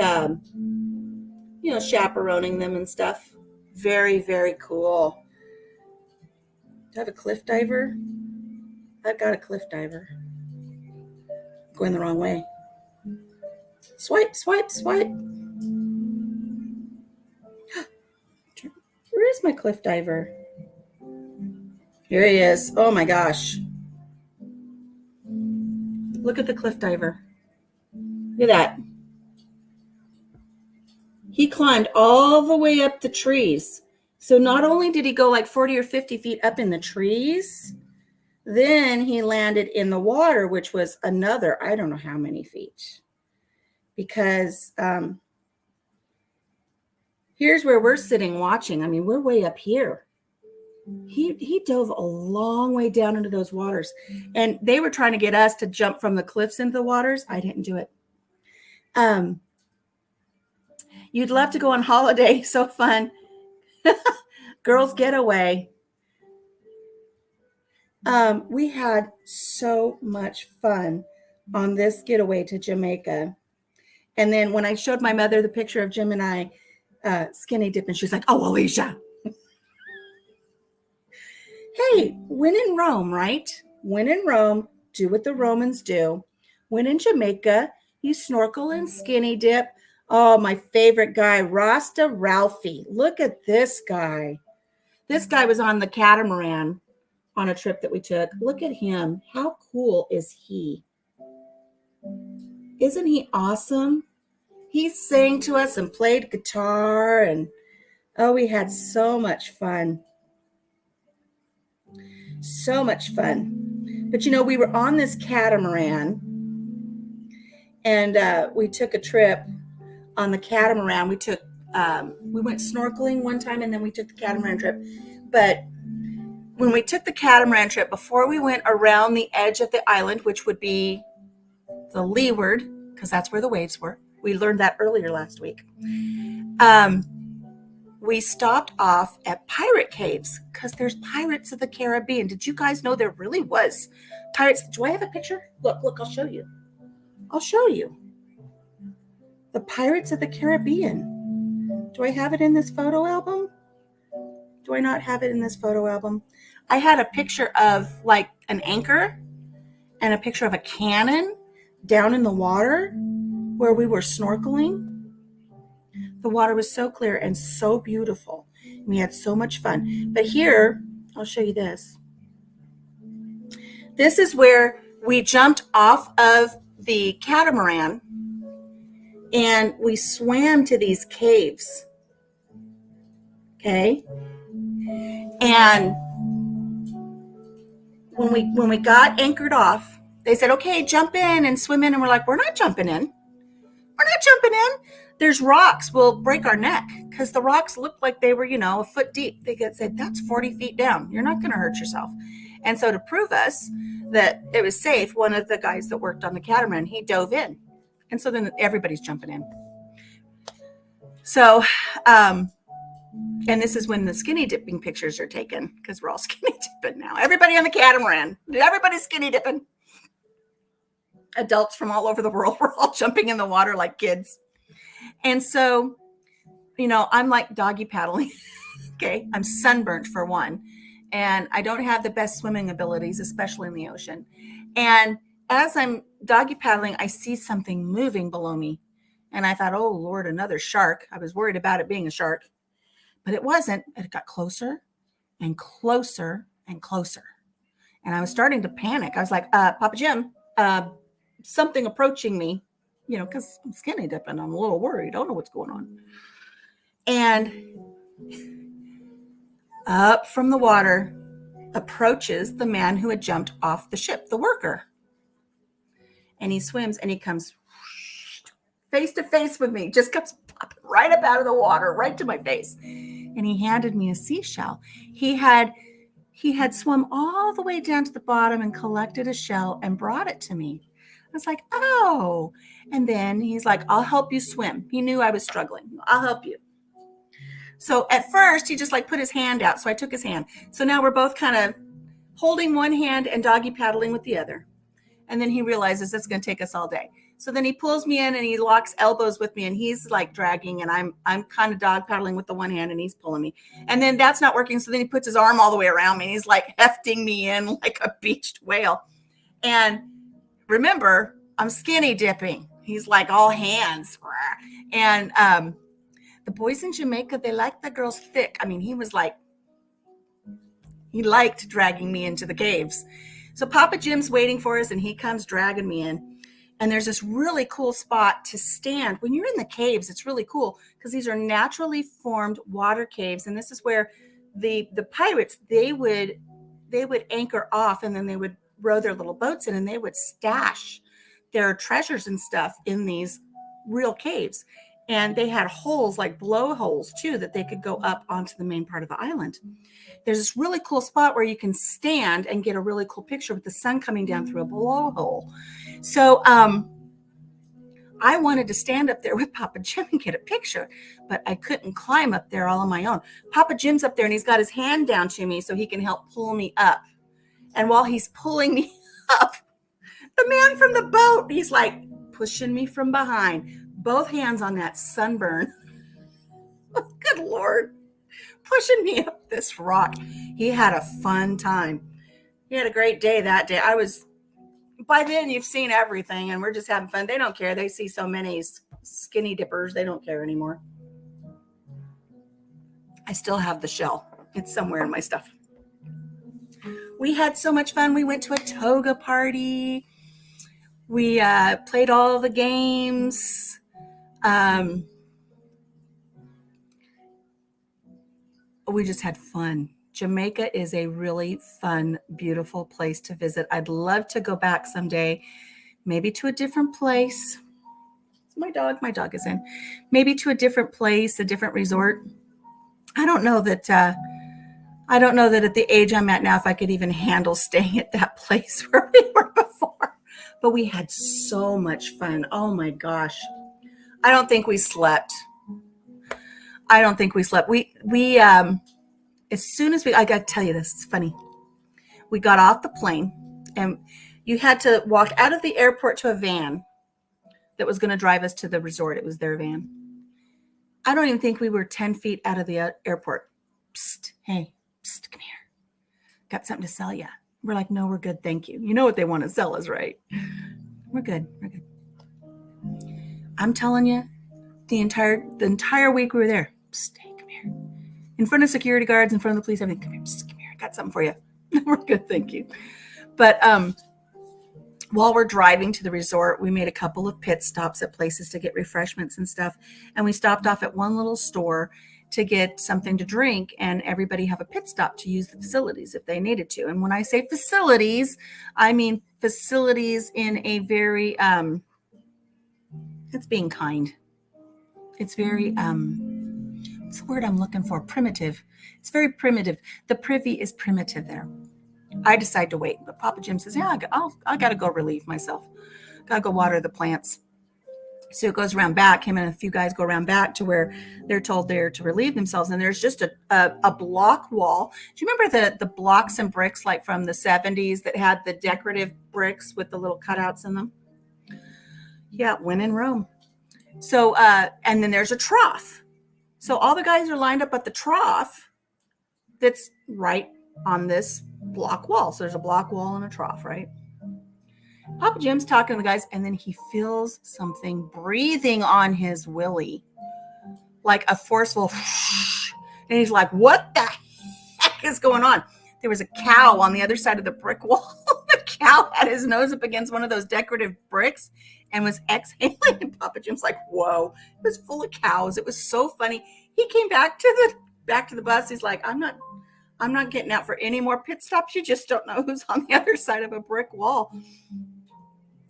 chaperoning them and stuff. Very, very cool. Do I have a cliff diver? I've got a cliff diver. Going the wrong way. Swipe, swipe, swipe. Where is my cliff diver? Here he is. Oh my gosh. Look at the cliff diver. Look at that. He climbed all the way up the trees. So not only did he go like 40 or 50 feet up in the trees, then he landed in the water, which was another, I don't know how many feet. Because here's where we're sitting watching. I mean, we're way up here. He dove a long way down into those waters. And they were trying to get us to jump from the cliffs into the waters. I didn't do it. You'd love to go on holiday. So fun. Girls getaway. We had so much fun on this getaway to Jamaica. And then when I showed my mother the picture of Jim and I skinny dipping, she's like, "Oh, Alicia." Hey, when in Rome, right? When in Rome, do what the Romans do. When in Jamaica, you snorkel and skinny dip. Oh, my favorite guy, Rasta Ralphie. Look at this guy. This guy was on the catamaran on a trip that we took. Look at him. How cool is he? Isn't he awesome? He sang to us and played guitar, and we had so much fun. So much fun. But we were on this catamaran, and we took a trip on the catamaran. We went snorkeling one time, and then we took the catamaran trip. But when we took the catamaran trip, before we went around the edge of the island, which would be the leeward, because that's where the waves were. We learned that earlier last week. We stopped off at Pirate Caves because there's Pirates of the Caribbean. Did you guys know there really was pirates? Do I have a picture? Look, I'll show you. The Pirates of the Caribbean. Do I have it in this photo album? Do I not have it in this photo album? I had a picture of like an anchor and a picture of a cannon down in the water where we were snorkeling. The water was so clear and so beautiful. We had so much fun. But here, I'll show you this. This is where we jumped off of the catamaran and we swam to these caves. Okay? And when we got anchored off, they said, "Okay, jump in and swim in." And we're like, "We're not jumping in. We're not jumping in. There's rocks. We'll break our neck," because the rocks looked like they were, a foot deep. They said, "That's 40 feet down. You're not going to hurt yourself." And so to prove us that it was safe, one of the guys that worked on the catamaran, he dove in. And so then everybody's jumping in. So, and this is when the skinny dipping pictures are taken, because we're all skinny dipping now. Everybody on the catamaran. Everybody's skinny dipping. Adults from all over the world, we're all jumping in the water like kids. And so, I'm like doggy paddling. Okay. I'm sunburnt for one. And I don't have the best swimming abilities, especially in the ocean. And as I'm doggy paddling, I see something moving below me. And I thought, "Oh, Lord, another shark." I was worried about it being a shark. But it wasn't. It got closer and closer and closer. And I was starting to panic. I was like, Papa Jim, something approaching me, because I'm skinny dipping. I'm a little worried. I don't know what's going on. And up from the water approaches the man who had jumped off the ship, the worker. And he swims and he comes face to face with me, just comes popping right up out of the water, right to my face. And he handed me a seashell. He had swum all the way down to the bottom and collected a shell and brought it to me. I was like, oh. And then he's like, I'll help you swim. He knew I was struggling. I'll help you. So at first, he just like put his hand out. So I took his hand. So now we're both kind of holding one hand and doggy paddling with the other. And then he realizes it's going to take us all day. So then he pulls me in and he locks elbows with me and he's like dragging and I'm kind of dog paddling with the one hand and he's pulling me. And then that's not working. So then he puts his arm all the way around me and he's like hefting me in like a beached whale. And remember, I'm skinny dipping. He's like all hands. And the boys in Jamaica, they like the girls thick. I mean, he liked dragging me into the caves. So Papa Jim's waiting for us and he comes dragging me in. And there's this really cool spot to stand. When you're in the caves, it's really cool because these are naturally formed water caves. And this is where the pirates, they would anchor off and then they would row their little boats in and they would stash their treasures and stuff in these real caves. And they had holes, like blowholes too, that they could go up onto the main part of the island. There's this really cool spot where you can stand and get a really cool picture with the sun coming down through a blowhole. So I wanted to stand up there with Papa Jim and get a picture, but I couldn't climb up there all on my own. Papa Jim's up there and he's got his hand down to me so he can help pull me up. And while he's pulling me up, the man from the boat, he's like pushing me from behind, both hands on that sunburn. Good Lord. Pushing me up this rock. He had a fun time. He had a great day that day. By then you've seen everything and we're just having fun. They don't care. They see so many skinny dippers. They don't care anymore. I still have the shell. It's somewhere in my stuff. We had so much fun. We went to a toga party. We played all the games. We just had fun. Jamaica is a really fun, beautiful place to visit. I'd love to go back someday, maybe to a different place. My dog is in. Maybe to a different place, a different resort. I don't know that at the age I'm at now, if I could even handle staying at that place where we were before. But we had so much fun. Oh my gosh. I don't think we slept. We as soon as I got to tell you this, it's funny. We got off the plane and you had to walk out of the airport to a van that was going to drive us to the resort. It was their van. I don't even think we were 10 feet out of the airport. Psst, hey, psst, come here. Got something to sell you. We're like, no, we're good. Thank you. You know what they want to sell us, right? We're good. I'm telling you, the entire week we were there. Psst, hey, come here. In front of security guards, in front of the police, everything. Come here, psst, come here. I got something for you. We're good. Thank you. But while we're driving to the resort, we made a couple of pit stops at places to get refreshments and stuff. And we stopped off at one little store to get something to drink, and everybody have a pit stop to use the facilities if they needed to. And when I say facilities, I mean facilities in a very, it's being kind. It's very, what's the word I'm looking for? Primitive. It's very primitive. The privy is primitive there. I decide to wait, but Papa Jim says, yeah, I got to go relieve myself. Got to go water the plants. So it goes around back. Him and a few guys go around back to where they're told they're to relieve themselves. And there's just a block wall. Do you remember the blocks and bricks like from the 70s that had the decorative bricks with the little cutouts in them? Yeah, when in Rome. So, and then there's a trough. So all the guys are lined up at the trough that's right on this block wall. So there's a block wall and a trough, right? Papa Jim's talking to the guys, and then he feels something breathing on his willy, like a forceful, and he's like, what the heck is going on? There was a cow on the other side of the brick wall. The cow had his nose up against one of those decorative bricks and was exhaling. And Papa Jim's like, whoa, it was full of cows. It was so funny. He came back to the bus. He's like, I'm not getting out for any more pit stops. You just don't know who's on the other side of a brick wall.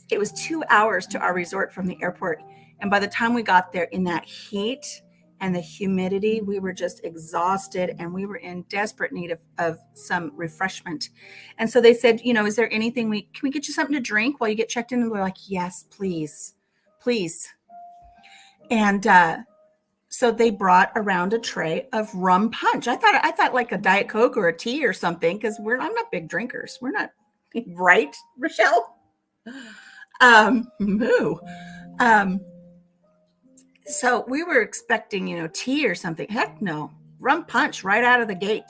It was 2 hours to our resort from the airport. And by the time we got there in that heat and the humidity, we were just exhausted and we were in desperate need of some refreshment. And so they said, is there anything can we get you something to drink while you get checked in? And we're like, yes, please. And so they brought around a tray of rum punch. I thought like a Diet Coke or a tea or something, because I'm not big drinkers. We're not, right, Rochelle? Moo. So we were expecting, tea or something. Heck no, rum punch right out of the gate.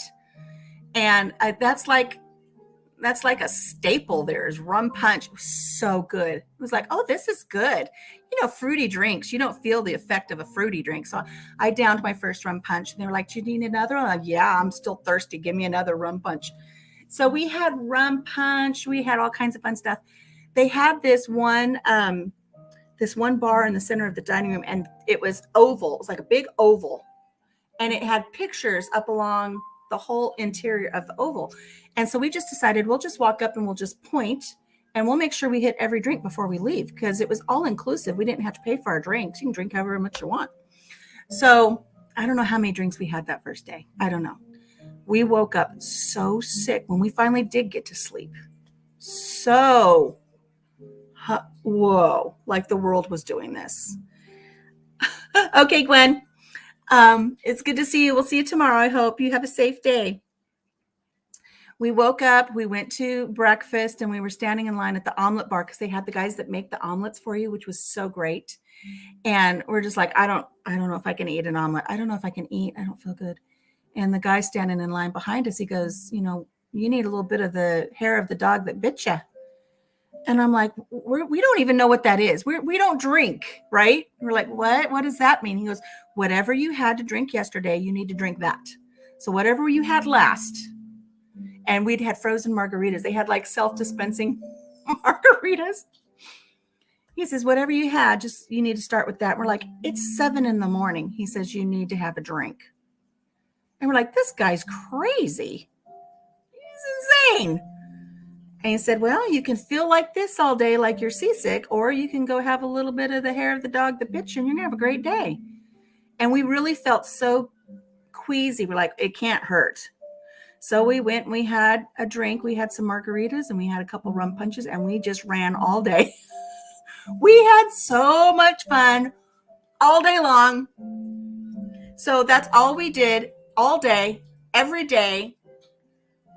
And that's like a staple there is rum punch. It was so good. It was like, oh, this is good. Fruity drinks, you don't feel the effect of a fruity drink. So I downed my first rum punch and they were like, do you need another one? I'm like, yeah, I'm still thirsty. Give me another rum punch. So we had rum punch. We had all kinds of fun stuff. They had this one bar in the center of the dining room, and it was oval. It was like a big oval, and it had pictures up along the whole interior of the oval. And so we just decided we'll just walk up and we'll just point, and we'll make sure we hit every drink before we leave, because it was all inclusive. We didn't have to pay for our drinks. You can drink however much you want. So I don't know how many drinks we had that first day. I don't know. We woke up so sick when we finally did get to sleep. So whoa, like the world was doing this. Okay, Gwen. It's good to see you. We'll see you tomorrow. I hope you have a safe day. We woke up, we went to breakfast, and we were standing in line at the omelet bar because they had the guys that make the omelets for you, which was so great. And we're just like, I don't know if I can eat an omelet. I don't know if I can eat. I don't feel good. And the guy standing in line behind us, he goes, you need a little bit of the hair of the dog that bit you. And I'm like, we don't even know what that is. We don't drink, right? We're like, what? What does that mean? He goes, whatever you had to drink yesterday, you need to drink that. So whatever you had last. And we'd had frozen margaritas. They had like self-dispensing margaritas. He says, whatever you had, you need to start with that. We're like, it's 7 a.m. He says, you need to have a drink. And we're like, this guy's crazy. He's insane. And he said, well, you can feel like this all day, like you're seasick, or you can go have a little bit of the hair of the dog that bit you, and you're going to have a great day. And we really felt so queasy. We're like, it can't hurt. So we went and we had a drink. We had some margaritas and we had a couple rum punches, and we just ran all day. We had so much fun all day long. So that's all we did all day, every day.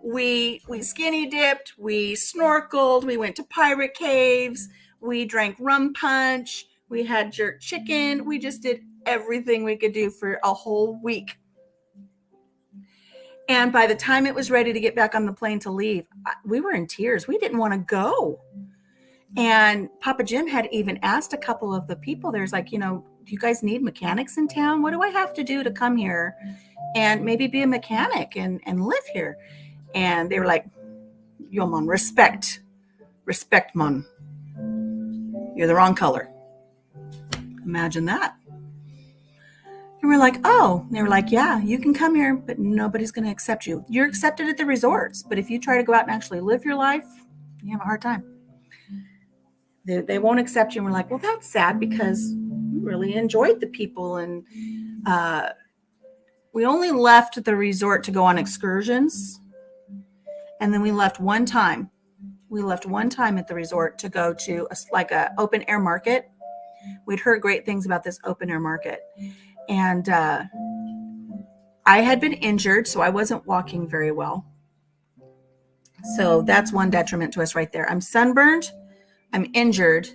We skinny dipped, we snorkeled, we went to pirate caves, we drank rum punch, we had jerk chicken. We just did everything we could do for a whole week. And by the time it was ready to get back on the plane to leave, we were in tears. We didn't want to go. And Papa Jim had even asked a couple of the people, there's like, do you guys need mechanics in town? What do I have to do to come here and maybe be a mechanic and live here? And they were like, yo, man, respect, man. You're the wrong color. Imagine that. And we're like, oh. And they were like, yeah, you can come here, but nobody's going to accept you. You're accepted at the resorts, but if you try to go out and actually live your life, you have a hard time. They won't accept you. And we're like, well, that's sad, because we really enjoyed the people. And we only left the resort to go on excursions. And then we left one time. We left one time at the resort to go to a open air market. We'd heard great things about this open air market. And I had been injured, so I wasn't walking very well. So that's one detriment to us right there. I'm sunburned, I'm injured,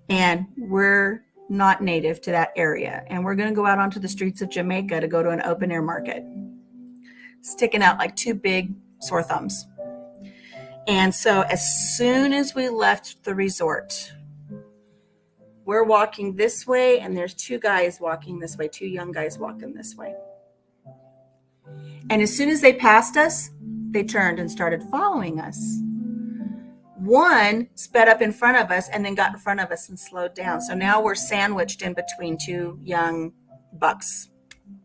and we're not native to that area. And we're going to go out onto the streets of Jamaica to go to an open air market. Sticking out like two big sore thumbs. And so as soon as we left the resort, we're walking this way, and there's two guys walking this way, two young guys walking this way. And as soon as they passed us, they turned and started following us. One sped up in front of us and then got in front of us and slowed down. So now we're sandwiched in between two young bucks,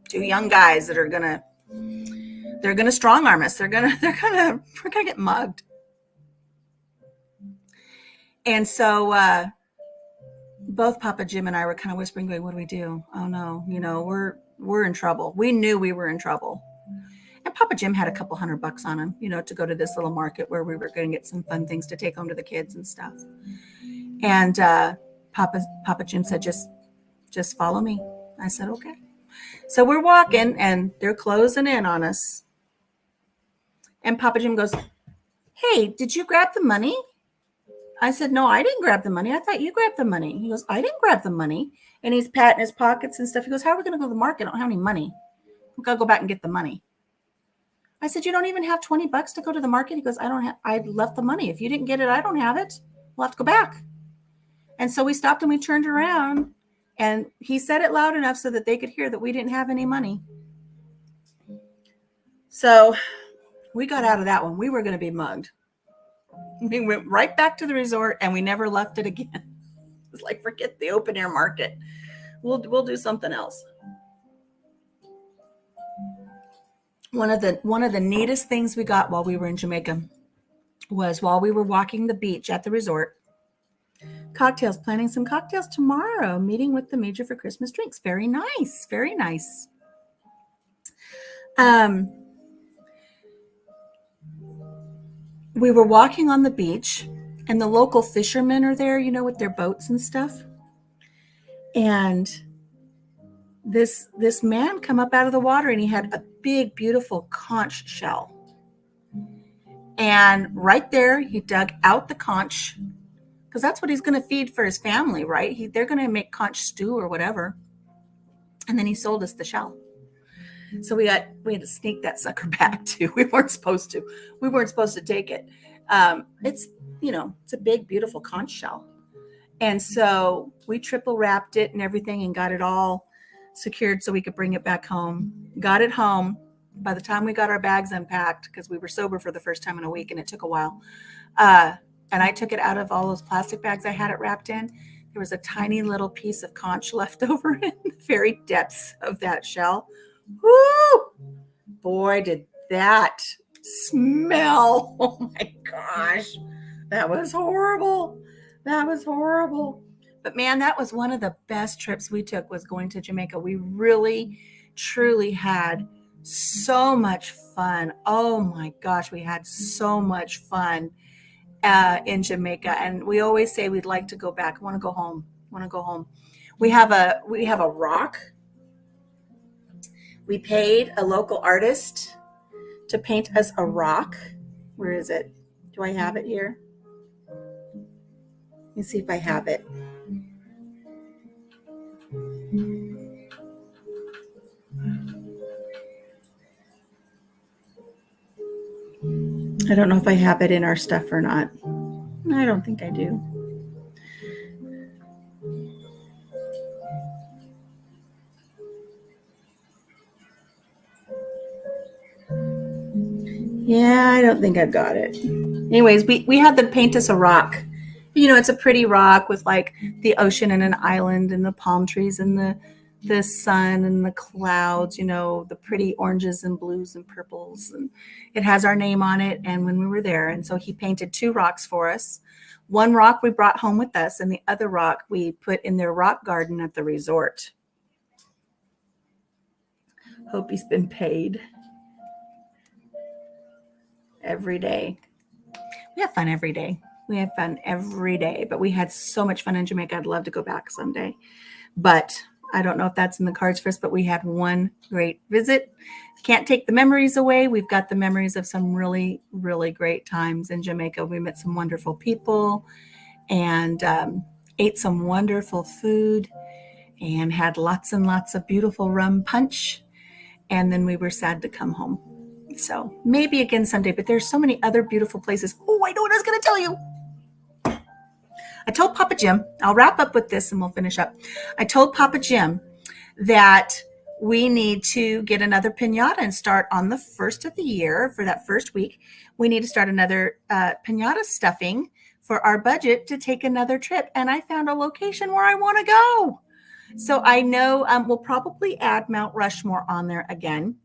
two young guys that are they're gonna strong arm us. We're gonna get mugged. And so both Papa Jim and I were kind of whispering, going, "What do we do? Oh no, we're in trouble." We knew we were in trouble. And Papa Jim had a couple $100 on him, to go to this little market where we were going to get some fun things to take home to the kids and stuff. And Papa Jim said, just follow me. I said, okay. So we're walking and they're closing in on us. And Papa Jim goes, "Hey, did you grab the money?" I said, "No, I didn't grab the money. I thought you grabbed the money." He goes, "I didn't grab the money." And he's patting his pockets and stuff. He goes, "How are we going to go to the market? I don't have any money. We've got to go back and get the money." I said, "You don't even have $20 to go to the market?" He goes, I left the money. If you didn't get it, I don't have it. We'll have to go back. And so we stopped and we turned around and he said it loud enough so that they could hear that we didn't have any money. So we got out of that one. We were going to be mugged. We went right back to the resort and we never left it again. It's like, forget the open air market. We'll do something else. One of the neatest things we got while we were in Jamaica was while we were walking the beach at the resort, cocktails, planning some cocktails tomorrow, meeting with the Major for Christmas drinks. Very nice. Very nice. We were walking on the beach and the local fishermen are there, with their boats and stuff. And this man come up out of the water and he had a big, beautiful conch shell. And right there, he dug out the conch because that's what he's going to feed for his family, right? They're going to make conch stew or whatever. And then he sold us the shell. So we had to sneak that sucker back too. We weren't supposed to take it. It's a big, beautiful conch shell. And so we triple wrapped it and everything and got it all secured so we could bring it back home. Got it home. By the time we got our bags unpacked, because we were sober for the first time in a week and it took a while, and I took it out of all those plastic bags I had it wrapped in, there was a tiny little piece of conch left over in the very depths of that shell. Woo! Boy, did that smell. Oh my gosh. That was horrible. But man, that was one of the best trips we took, was going to Jamaica. We really, truly had so much fun. Oh my gosh, we had so much fun in Jamaica. And we always say we'd like to go back. I want to go home. We have a rock. We paid a local artist to paint us a rock. Where is it? Do I have it here? Let me see if I have it. I don't know if I have it in our stuff or not. I don't think I do. Yeah, I don't think I've got it. Anyways, we had them paint us a rock. It's a pretty rock with like the ocean and an island and the palm trees and the sun and the clouds, the pretty oranges and blues and purples. And it has our name on it and when we were there. And so he painted 2 rocks for us. One rock we brought home with us and the other rock we put in their rock garden at the resort. Hope he's been paid. Every day. We have fun every day. But we had so much fun in Jamaica. I'd love to go back someday. But I don't know if that's in the cards for us, but we had one great visit. Can't take the memories away. We've got the memories of some really, really great times in Jamaica. We met some wonderful people and ate some wonderful food and had lots and lots of beautiful rum punch. And then we were sad to come home. So maybe again someday, but there's so many other beautiful places. Oh, I know what I was going to tell you. I told Papa Jim, I'll wrap up with this and we'll finish up. I told Papa Jim that we need to get another piñata and start on the first of the year for that first week. We need to start another piñata stuffing for our budget to take another trip. And I found a location where I want to go. So I know we'll probably add Mount Rushmore on there again,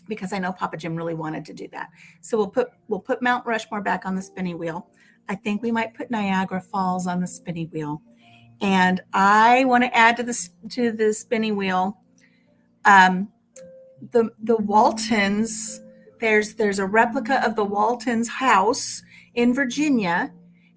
because I know Papa Jim really wanted to do that. So we'll put Mount Rushmore back on the spinning wheel. I think we might put Niagara Falls on the spinning wheel. And I want to add to the spinning wheel the Waltons. There's a replica of the Waltons house in Virginia,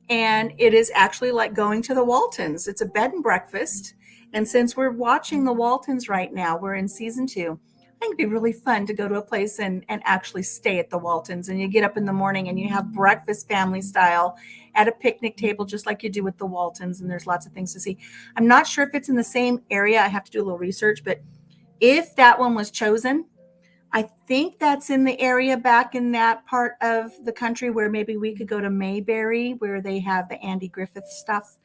and it is actually like going to the Waltons. It's a bed and breakfast. And since we're watching the Waltons right now, we're in season 2. I think it'd be really fun to go to a place and actually stay at the Waltons. And you get up in the morning and you have breakfast family style at a picnic table, just like you do with the Waltons. And there's lots of things to see. I'm not sure if it's in the same area. I have to do a little research. But if that one was chosen, I think that's in the area back in that part of the country where maybe we could go to Mayberry, where they have the Andy Griffith stuff.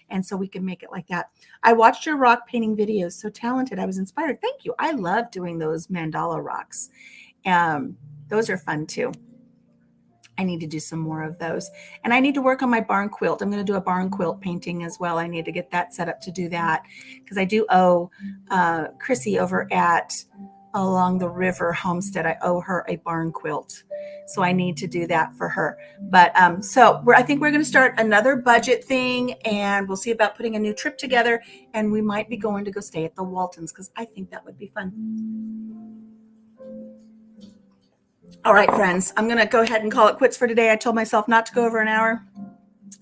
And so we can make it like that. I watched your rock painting videos. So talented. I was inspired. Thank you. I love doing those mandala rocks. Those are fun too. I need to do some more of those. And I need to work on my barn quilt. I'm going to do a barn quilt painting as well. I need to get that set up to do that, because I do owe Chrissy over at Along the River Homestead. I owe her a barn quilt. So I need to do that for her. But I think we're going to start another budget thing, and we'll see about putting a new trip together. And we might be going to go stay at the Waltons, because I think that would be fun. All right, friends, I'm going to go ahead and call it quits for today. I told myself not to go over an hour.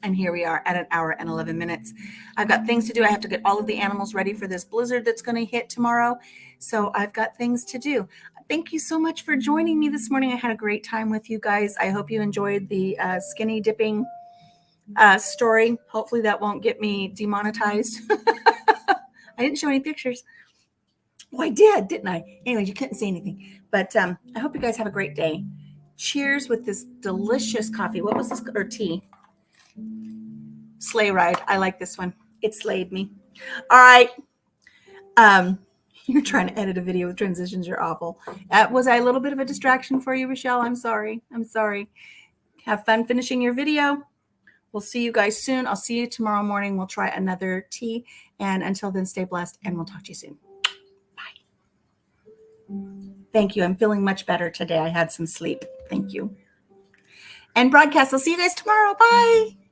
And here we are at an hour and 11 minutes. I've got things to do. I have to get all of the animals ready for this blizzard that's going to hit tomorrow. So I've got things to do. Thank you so much for joining me this morning. I had a great time with you guys. I hope you enjoyed the skinny dipping story. Hopefully that won't get me demonetized. I didn't show any pictures. Well, I did, didn't I? Anyway, you couldn't see anything. But I hope you guys have a great day. Cheers with this delicious coffee. What was this? Or tea? Sleigh ride. I like this one. It slayed me. All right. You're trying to edit a video with transitions. You're awful. Was I a little bit of a distraction for you, Rochelle? I'm sorry. Have fun finishing your video. We'll see you guys soon. I'll see you tomorrow morning. We'll try another tea. And until then, stay blessed, and we'll talk to you soon. Bye. Thank you. I'm feeling much better today. I had some sleep. Thank you. And broadcast. I'll see you guys tomorrow. Bye.